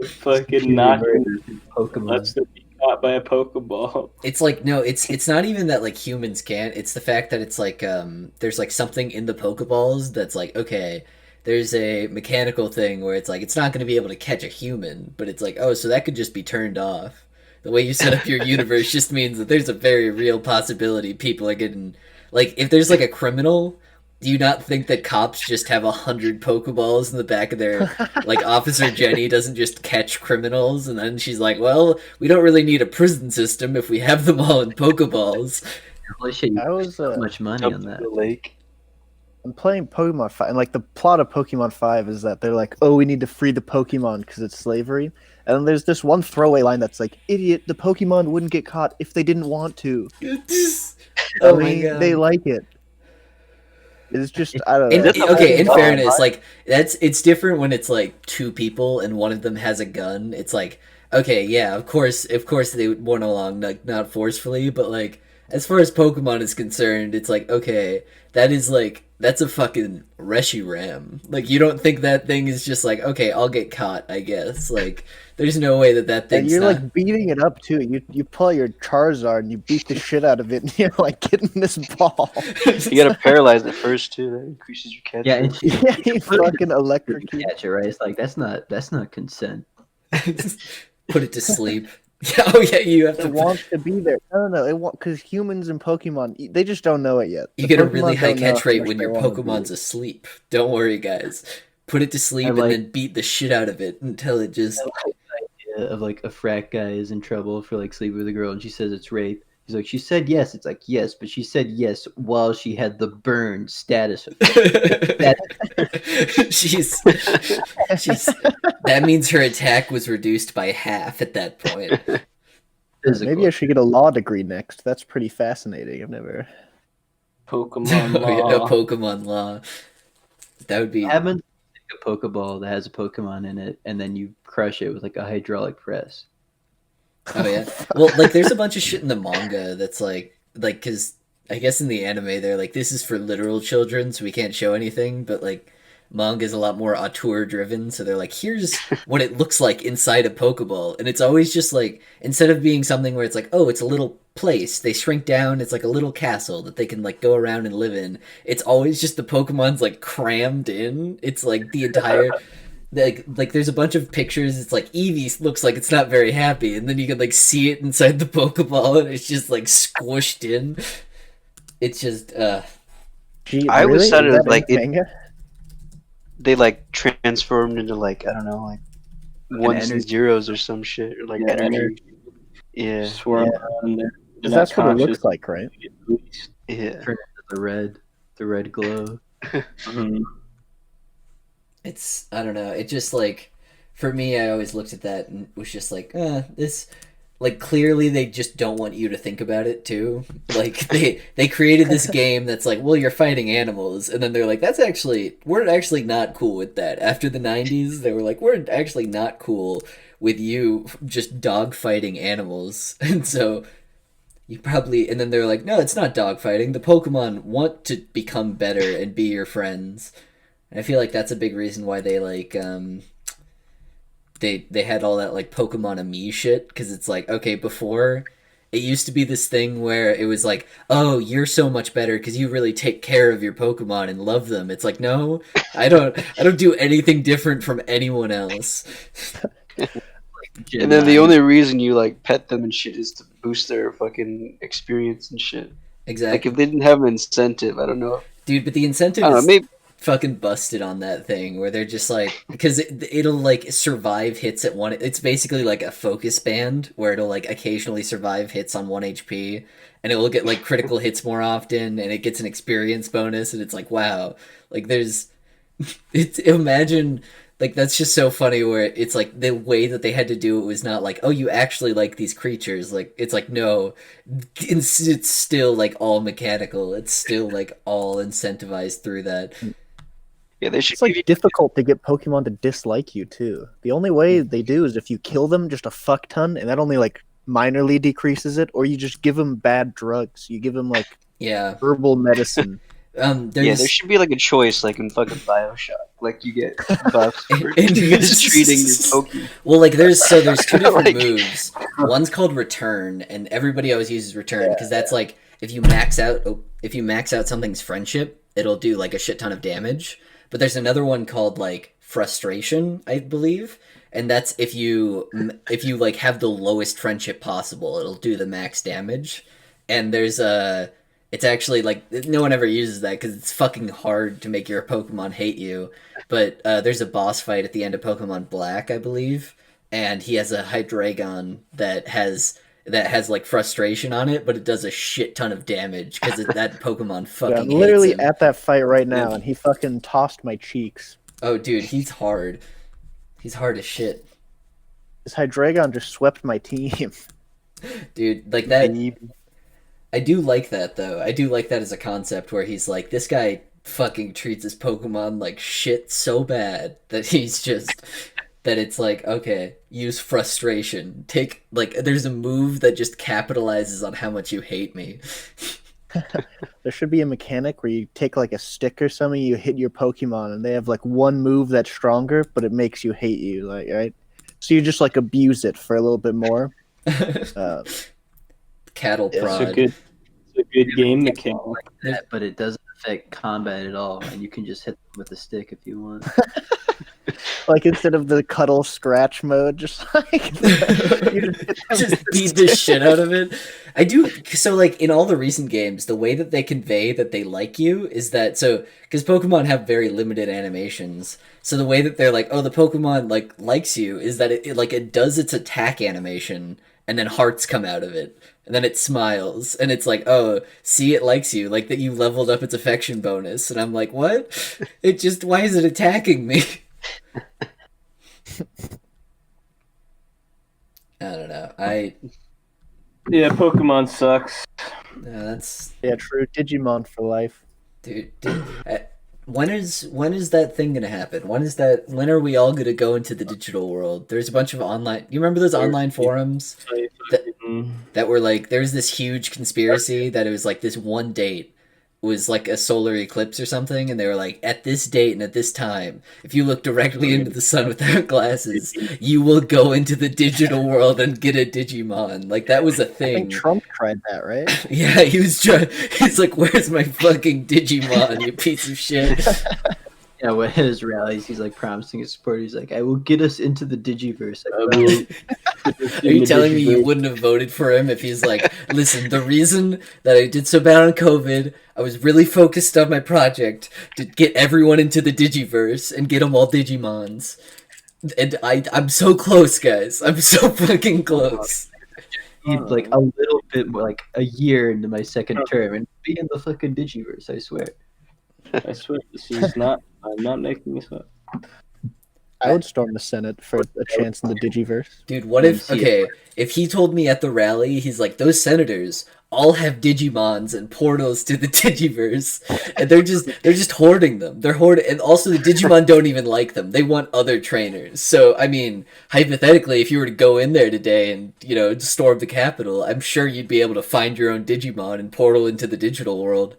Fucking knocking Pokemon. Let's be caught by a Pokeball. It's like, no, it's not even that like humans can't. It's the fact that it's like there's like something in the Pokeballs that's like, okay, there's a mechanical thing where it's like it's not going to be able to catch a human, but it's like, oh, so that could just be turned off. The way you set up your universe just means that there's a very real possibility people are getting, like, if there's like a criminal Do you not think that cops just have 100 Pokeballs in the back of their, like, Officer Jenny doesn't just catch criminals, and then she's like, well, we don't really need a prison system if we have them all in Pokeballs. Holy shit, you I was so much money Jump on to that. the lake. I'm playing Pokemon 5, and like the plot of Pokemon 5 is that they're like, oh, we need to free the Pokemon because it's slavery. And then there's this one throwaway line that's like, idiot, the Pokemon wouldn't get caught if they didn't want to. Oh my god. They like it. It's just, I don't know. Okay, in fairness, like, it's different when it's like two people and one of them has a gun. It's like, okay, yeah, of course they went along, like, not forcefully, but like, as far as Pokemon is concerned, it's like, okay, that's a fucking Reshiram. Like, you don't think that thing is just like, okay, I'll get caught, I guess. Like, there's no way that And thing's you're not... like beating it up too. You pull your Charizard and you beat the shit out of it, and you're like getting this ball. You gotta paralyze it first too. That increases your catch. Yeah, and Yeah, you fucking electrocute. catch it, right? It's like that's not consent. Put it to sleep. Oh yeah, you have It to... wants to be there. No. It wants because humans and Pokemon, they just don't know it yet. You The get a really Pokemon high don't know catch how rate much when they your wanna be. Pokemon's asleep. Don't worry, guys. Put it to sleep like- and then beat the shit out of it until it just... I like the idea of like a frat guy is in trouble for like sleeping with a girl and she says it's rape. He's like, she said yes. It's like, yes, but she said yes while she had the burn status. she's that means her attack was reduced by half at that point. Maybe I should get a law degree next. That's pretty fascinating. I've never. Pokemon Oh, yeah, law. Pokemon law. That would be... Happens like a Pokeball that has a Pokemon in it, and then you crush it with like a hydraulic press. Oh yeah. Well, like, there's a bunch of shit in the manga that's like, because I guess in the anime they're like, this is for literal children, so we can't show anything. But like, manga's a lot more auteur driven, so they're like, here's what it looks like inside a Pokeball, and it's always just like, instead of being something where it's like, oh, it's a little place, they shrink down, it's like a little castle that they can like go around and live in. It's always just the Pokemon's like crammed in. It's like the entire... Like there's a bunch of pictures. It's like Eevee looks like it's not very happy, and then you can like see it inside the Pokeball, and it's just like squished in. It's just Gee, I always really? thought it Is was that like in it- manga? They like transformed into like, I don't know, like ones and energy. zeros or some shit, or like Yeah, energy. Yeah, Swirl around there. 'Cause that's what it looks like, right? yeah. Turn into the red glow. Mhm. it's, I don't know. It just like, for me, I always looked at that and was just like, this. Like, clearly they just don't want you to think about it too. Like, they created this game that's like, well, you're fighting animals, and then they're like, we're actually not cool with that. After the 90s, they were like, we're actually not cool with you just dog fighting animals. And so and then they're like, no, it's not dog fighting. The Pokemon want to become better and be your friends. And I feel like that's a big reason why they like they had all that like Pokemon Ami shit, because it's like, okay, before it used to be this thing where it was like, oh, you're so much better because you really take care of your Pokemon and love them. It's like, no, I don't do anything different from anyone else. And then the only reason you like pet them and shit is to boost their fucking experience and shit. Exactly. Like if they didn't have an incentive, I don't know. Dude, but the incentive I don't know, is maybe fucking busted on that thing where they're just like, because it'll like survive hits at one. It's basically like a focus band where it'll like occasionally survive hits on 1 HP, and it will get like critical hits more often, and it gets an experience bonus, and it's like, wow, like there's imagine, like, that's just so funny where it's like the way that they had to do it was not like, oh, you actually like these creatures. Like, it's like, no, it's still like all mechanical. It's still like all incentivized through that. yeah, they should It's like difficult to get Pokemon to dislike you too. The only way they do is if you kill them just a fuck ton, and that only like minorly decreases it, or you just give them bad drugs. You give them like Yeah. herbal medicine. Yeah, there should be like a choice, like in fucking Bioshock. Like you get buffs for mistreating your Pokemon. Well, like there's two different Like- moves. One's called Return, and everybody always uses Return because that's like if you max out something's friendship, it'll do like a shit ton of damage. But there's another one called like Frustration, I believe, and that's if you like have the lowest friendship possible, it'll do the max damage. And there's It's actually like no one ever uses that because it's fucking hard to make your Pokemon hate you. But there's a boss fight at the end of Pokemon Black, I believe, and he has a Hydreigon that has like frustration on it, but it does a shit ton of damage because that Pokemon Yeah, fucking I'm literally hates him. at that fight right now, and he fucking tossed my cheeks. Oh, dude, he's hard. He's hard as shit, This Hydreigon just swept my team. dude. Like that. Baby. I do like that though. I do like that as a concept where he's like, this guy fucking treats his Pokemon like shit so bad that he's just that it's like, okay, use frustration. Take like there's a move that just capitalizes on how much you hate me. There should be a mechanic where you take like a stick or something, you hit your Pokemon, and they have like one move that's stronger, but it makes you hate you, like right. So you just like abuse it for a little bit more. Cattle It's prod. It's a good game mechanic. Like that, but it doesn't affect combat at all, and you can just hit them with a stick if you want. Like instead of the cuddle scratch mode, just like you Just beat the shit out of it. I do so like in all the recent games, the way that they convey that they like you is that so because Pokemon have very limited animations. So the way that they're like, oh, the Pokemon like likes you is that it does its attack animation and then hearts come out of it. And then it smiles and it's like, oh, see, it likes you, like that you leveled up its affection bonus. And I'm like, what? It just why is it attacking me? I don't know. Yeah, Pokemon sucks. That's yeah, true. Digimon for life. dude. When is that thing gonna happen? When are we all gonna go into the digital world? There's a bunch of online. You remember those online forums that were like there's this huge conspiracy that it was like this one date was like a solar eclipse or something, and they were like, at this date and at this time, if you look directly into the sun without glasses, you will go into the digital world and get a Digimon. Like that was a I thing. think Trump tried that, right? Yeah, he was trying. He's like, "Where's my fucking Digimon, you piece of shit?" Yeah, when at his rallies, he's like promising his support. He's like, "I will get us into the Digiverse." Are you telling me you wouldn't have voted for him if he's like, listen, the reason that I did so bad on COVID, I was really focused on my project to get everyone into the Digiverse and get them all Digimons. And I'm so close, guys. I'm so fucking close. Need like a little bit more, like a year into my second term, and be in the fucking Digiverse. I swear. I swear, this is not. I'm not making this up. I would storm the Senate for a chance in the Digiverse. Dude, what if, okay, if he told me at the rally, he's like, those senators all have Digimons and portals to the Digiverse, and they're just hoarding them. They're hoarding, and also the Digimon don't even like them. They want other trainers. So, I mean, hypothetically, if you were to go in there today and, storm the Capitol, I'm sure you'd be able to find your own Digimon and portal into the digital world.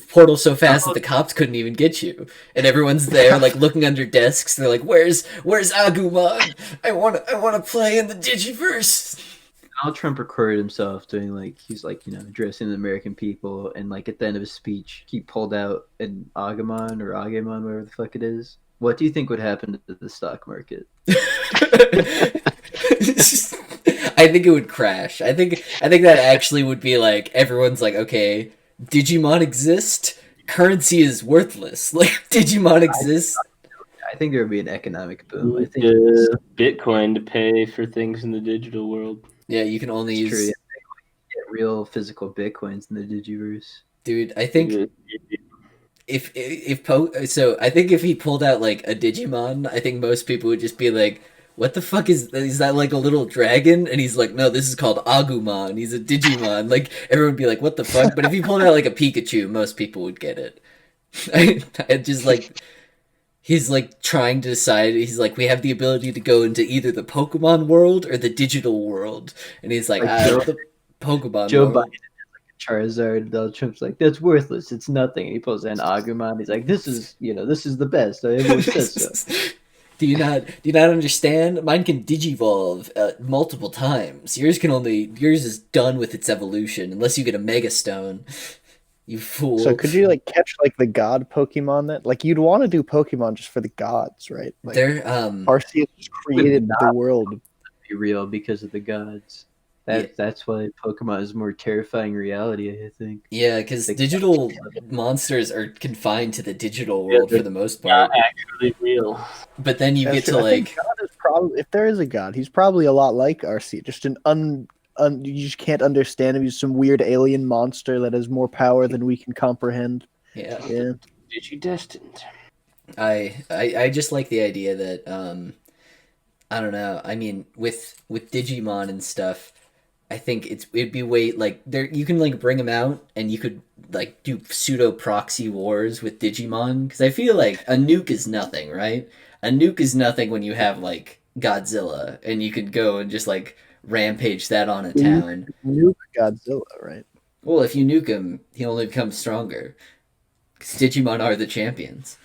Portal so fast that the cops couldn't even get you. And everyone's there, like, looking under desks. They're like, where's Agumon? I wanna play in the Digiverse. Donald Trump recorded himself doing he's addressing the American people, and like at the end of his speech, he pulled out an Agumon or Agumon, whatever the fuck it is. What do you think would happen to the stock market? I think it would crash. I think that actually would be like everyone's like, okay, Digimon exist, currency is worthless. Like Digimon exists. I think there would be an economic boom. I think Bitcoin to pay for things in the digital world. Yeah, you can only use get real physical Bitcoins in the Digiverse. Dude, I think I think if he pulled out like a Digimon, I think most people would just be like, what the fuck is that, like a little dragon? And he's like, no, this is called Agumon. He's a Digimon. Like everyone would be like, what the fuck? But if he pulled out like a Pikachu, most people would get it. I just like he's like trying to decide. He's like, we have the ability to go into either the Pokemon world or the digital world, and he's like, the Pokemon Joe world. Biden has like a Charizard. Donald Trump's like, that's worthless. It's nothing. And he pulls an Agumon. He's like, this is the best. Everyone says so. Do you not understand? Mine can digivolve multiple times. Yours is done with its evolution unless you get a Mega Stone. You fool. So could you like catch like the god Pokemon that like you'd want to do Pokemon just for the gods, right? Like, They're Arceus created the world. Be real because of the gods. That's why Pokemon is more terrifying reality, I think. Yeah, because digital monsters are confined to the digital world for the most Not part. actually real. But then you That's get true. to I think like, God is probably, if there is a God, he's probably a lot like RC, just you just can't understand him. He's some weird alien monster that has more power than we can comprehend. yeah, Yeah. Digidestined. I just like the idea that I don't know. I mean, with Digimon and stuff, I think it'd be way like there you can like bring them out and you could like do pseudo proxy wars with Digimon because I feel like a nuke is nothing, right? A nuke is nothing when you have like Godzilla and you could go and just like rampage that on a town. Nuke Godzilla, right? Well, if you nuke him, he only becomes stronger because Digimon are the champions.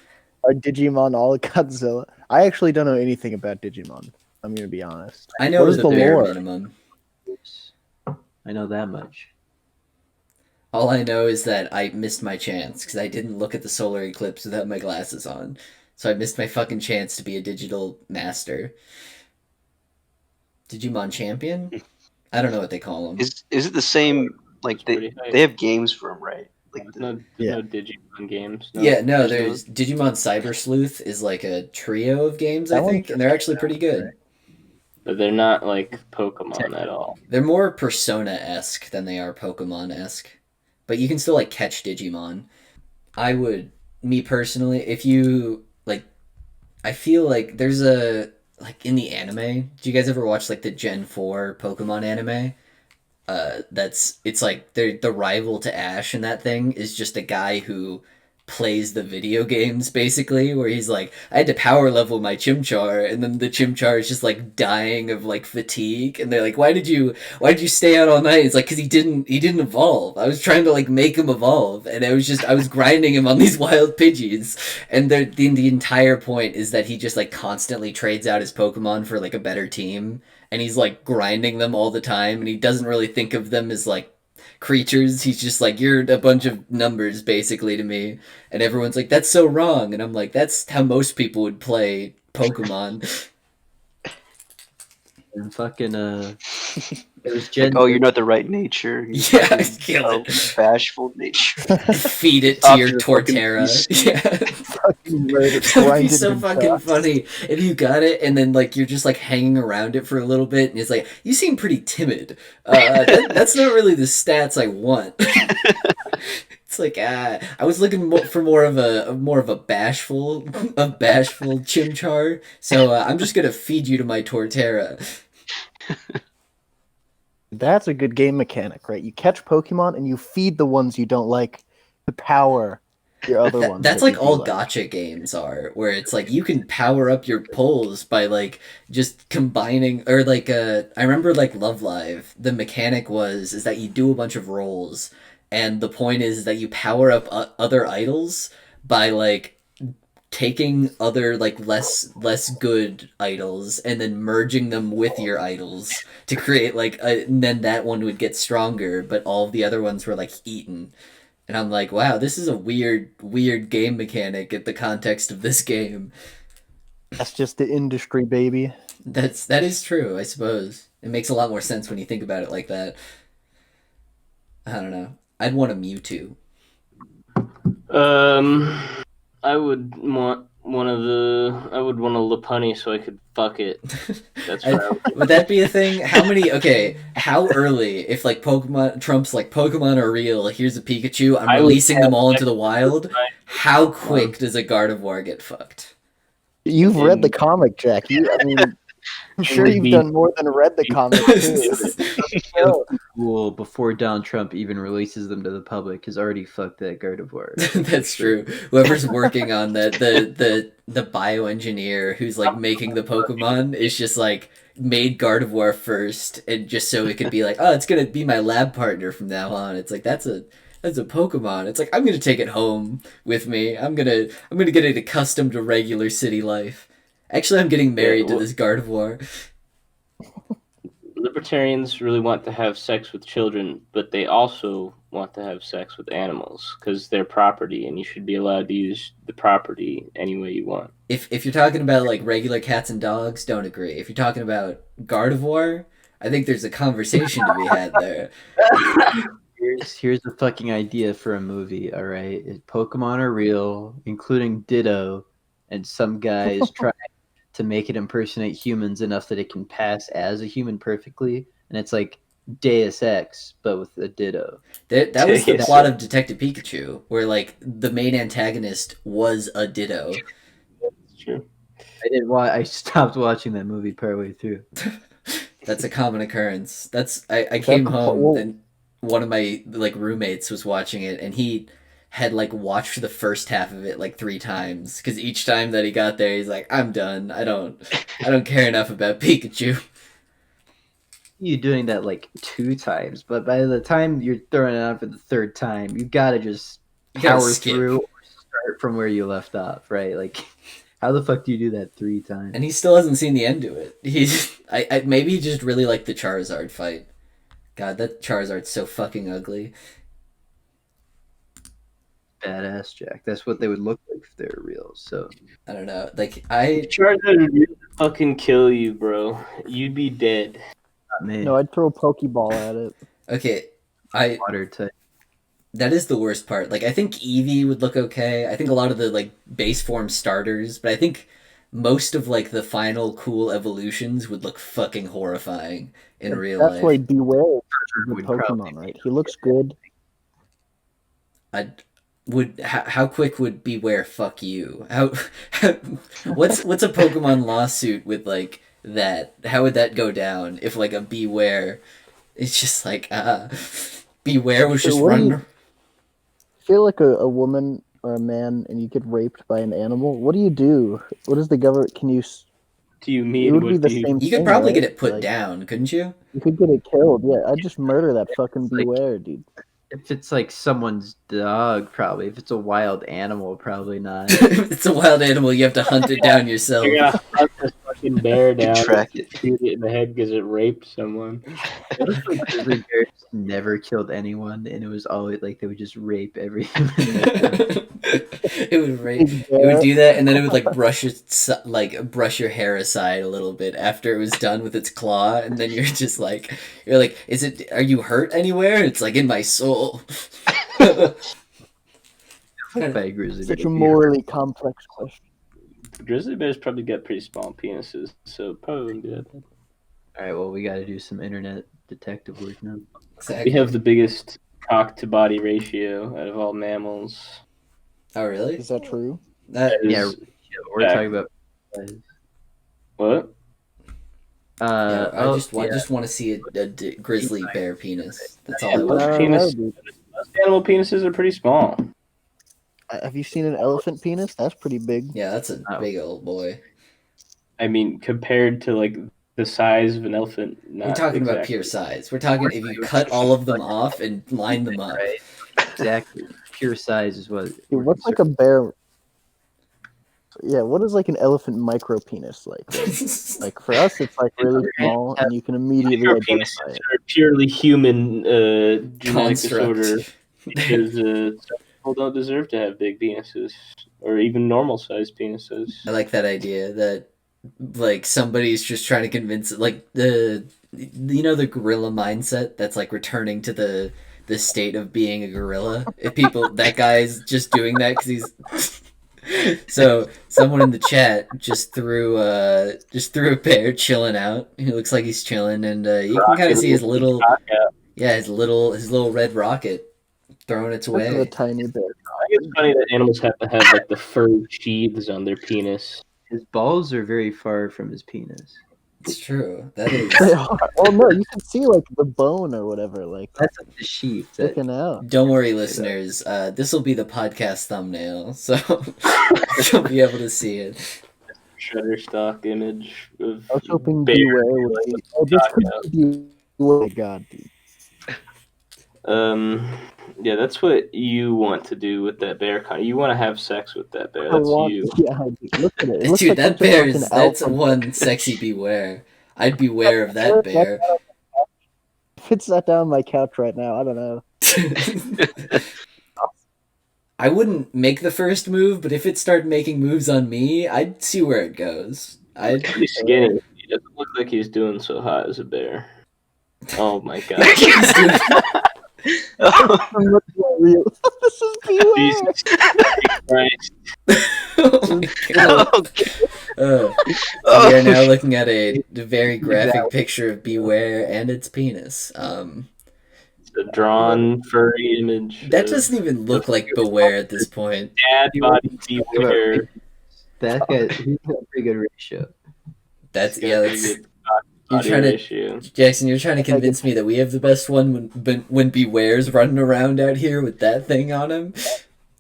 Are Digimon all Godzilla? I actually don't know anything about Digimon. I'm gonna be honest. I know What is the the bare lore? minimum. I know that much. All I know is that I missed my chance because I didn't look at the solar eclipse without my glasses on. So I missed my fucking chance to be a digital master. Digimon champion? I don't know what they call them. Is it the same? Like they have games for them, right? Like There's no Digimon games. No. Yeah, no, there's Digimon Cyber Sleuth is like a trio of games, I That one's think, and they're actually pretty good. But they're not like Pokemon at all. They're more Persona-esque than they are Pokemon-esque. But you can still like catch Digimon. I would, me personally, if you like, I feel like there's a like in the anime. Do you guys ever watch like the Gen 4 Pokemon anime? That's it's like the rival to Ash in that thing is just a guy who plays the video games basically where he's like I had to power level my Chimchar and then the Chimchar is just like dying of like fatigue and they're like why did you stay out all night? It's like because he didn't evolve. I was trying to like make him evolve and I was grinding him on these wild Pidgeys and the entire point is that he just like constantly trades out his Pokemon for like a better team and he's like grinding them all the time and he doesn't really think of them as like creatures. He's just like you're a bunch of numbers basically to me and everyone's like that's so wrong and I'm like that's how most people would play Pokemon. And fucking it was like, Gen. oh, you're not the right nature. You're Yeah, fucking, kill it. Bashful nature. Feed it to Off your your fucking Torterra. piece. Yeah. Fucking murder, That would be grinded so and fucking tossed. funny if you got it and then like you're just like hanging around it for a little bit and it's like you seem pretty timid. That's not really the stats I want. It's like I was looking for more of a bashful Chimchar. So I'm just gonna feed you to my Torterra. That's a good game mechanic, right? You catch Pokemon and you feed the ones you don't like to power your other ones. That's that like you do all gotcha games are, where it's like you can power up your pulls by like just combining or like I remember like Love Live, the mechanic is that you do a bunch of rolls and the point is that you power up other idols by like taking other like less good idols and then merging them with your idols to create like and then that one would get stronger but all of the other ones were like eaten and I'm like wow this is a weird game mechanic at the context of this game. That's just the industry, baby. That is true, I suppose. It makes a lot more sense when you think about it like that. I don't know, I'd want a Mewtwo. I would want I would want a Lopunny so I could fuck it. That's what would that be a thing? How early if like Pokemon Trump's like Pokemon are real, here's a Pikachu, I'm releasing them all into the wild. How quick does a Gardevoir get fucked? You've read the comic, Jack. I'm sure you've done more than read the comic too. Cool before Donald Trump even releases them to the public has already fucked that Gardevoir. That's true. Whoever's working on that, the bioengineer who's like making the Pokemon is just like made Gardevoir first, and just so it could be like, oh, it's gonna be my lab partner from now on. It's like that's a Pokemon. It's like I'm gonna take it home with me. I'm gonna get it accustomed to regular city life. Actually, I'm getting married to this Gardevoir. Libertarians really want to have sex with children, but they also want to have sex with animals because they're property, and you should be allowed to use the property any way you want. If you're talking about like regular cats and dogs, don't agree. If you're talking about Gardevoir, I think there's a conversation to be had there. Here's the fucking idea for a movie, all right? Pokemon are real, including Ditto, and some guy is trying to make it impersonate humans enough that it can pass as a human perfectly, and it's like Deus Ex, but with a Ditto. That was the plot of Detective Pikachu, where like the main antagonist was a Ditto. That's true. I stopped watching that movie partway through. That's a common occurrence. I came home and one of my like roommates was watching it, and he had like watched the first half of it like 3 times because each time that he got there, he's like, "I'm done. I don't care enough about Pikachu." You doing that like 2 times, but by the time you're throwing it out for the 3rd time, you gotta just power through or start from where you left off, right? Like, how the fuck do you do that 3 times? And he still hasn't seen the end to it. Maybe he just really liked the Charizard fight. God, that Charizard's so fucking ugly. Badass, Jack. That's what they would look like if they were real. So I don't know. Like Charizard would really fucking kill you, bro. You'd be dead. not me. No, I'd throw a Pokeball at it. Okay, Water type. that is the worst part. Like, I think Eevee would look okay. I think a lot of the like base form starters, but I think most of like the final cool evolutions would look fucking horrifying in real life. That's why Beware is the Would probably Pokemon, right? He looks good. How quick would Beware fuck you? What's a Pokemon lawsuit with like that? How would that go down if like a Beware? It's just like Beware was just run. I feel like a woman or a man and you get raped by an animal. What do you do? What is the government? Can you? Do you It mean would be what the do you? same. You could thing, probably right? get it put Like, down, couldn't you? You could get it killed. Yeah, I'd just murder that fucking like- Beware, dude. If it's like someone's dog, probably. If it's a wild animal, probably not. If it's a wild animal, you have to hunt it down yourself. You're gonna hunt this fucking bear down, track it. shoot it in the head because it raped someone. What if like grizzly bears never killed anyone, and it was always like they would just rape every human? It would do that, and then it would like brush your hair aside a little bit after it was done with its claw, and then you're like, are you hurt anywhere? It's like in my soul. By a grizzly Such bear. a morally complex question. Grizzly bears probably got pretty small penises, so probably wouldn't do that. All right, well, we got to do some internet detective work now. Exactly. We have the biggest cock to body ratio out of all mammals. Oh, really? Is that true? That That Yeah, is- we're talking about. What? I just want to see a grizzly bear penis. That's all I Yeah, want. but- I penis. don't know, dude. Most animal penises are pretty small. Have you seen an elephant penis? That's pretty big. Yeah, that's a Oh. big old boy. I mean, compared to like the size of an elephant. Not We're talking about exactly. pure size. We're talking if you cut all of them off and line them up. Right. Exactly. Pure size is what. Dude, what's like a bear? Yeah, what is like an elephant micro penis like? Like for us, it's like really small, and you can immediately Micro identify penises it. are purely human genetic Construct. disorder because some people don't deserve to have big penises or even normal sized penises. I like that idea that like somebody's just trying to convince like the gorilla mindset that's like returning to the state of being a gorilla. If people that guy's just doing that because he's so someone in the chat just threw a bear chilling out. He looks like he's chilling, and you can kind of see his little his little red rocket throwing its Look at the way. tiny bear. I think it's funny that animals have to have like the fur sheaths on their penis. His balls are very far from his penis. It's true. That is. Well, no, you can see like the bone or whatever, like That's like the sheath. That, sticking out. Don't worry, listeners. This will be the podcast thumbnail, so you'll be able to see it. Shutterstock image of I was hoping bear. Beware would be. Oh, this could be. Oh my god, dude. Yeah, that's what you want to do with that bear. You want to have sex with that bear. I That's want- you. Yeah, dude, look at it. It looks Dude, like that such a bear fucking is that's alpha. one sexy Beware. I'd beware of that bear. If it sat down on my couch right now, I don't know. I wouldn't make the first move, but if it started making moves on me, I'd see where it goes. He's pretty skinny. He doesn't look like he's doing so hot as a bear. Oh my god. Real. This is beware. Jesus Christ. Oh my god. So we are now looking at a very graphic picture of Beware and its penis. It's a drawn furry image. That doesn't even look like Beware at this point. Dad body Beware. That guy, he's got a pretty good ratio. That's It's got yeah. a That's good you're body trying to ratio. Jackson. You're trying to convince me that we have the best one when Beware's running around out here with that thing on him.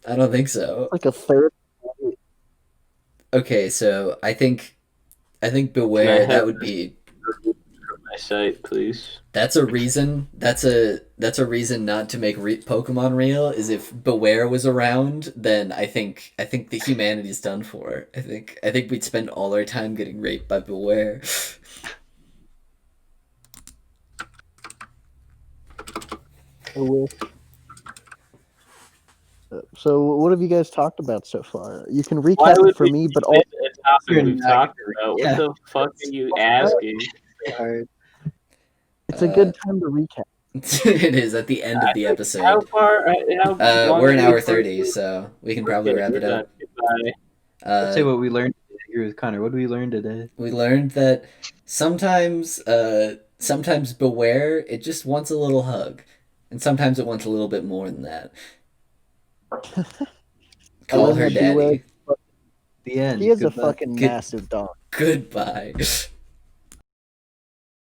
I don't think so. Like a third. Okay, so I think Can I Beware, have that would be my site, please? that's a reason that's a reason not to make Pokemon real is if Beware was around, then I think the humanity's done for. I think we'd spend all our time getting raped by Beware. So, what have you guys talked about so far? You can Why recap would it for we me, but keep all it a topic You're we've not talked gonna- about? yeah. What the fuck are you asking? Hard. it's a good time to recap. It is at the end of the How episode. far? How long We're an have we hour been 30, recording? so we can probably Okay, wrap we're it up. done. Goodbye. Let's say what we learned today. Here with Connor. What did we learn today? We learned that sometimes Beware, it just wants a little hug, and sometimes it wants a little bit more than that. Call her learned that Beware- daddy. The end. He is a Goodbye. fucking Good- massive dog. Goodbye.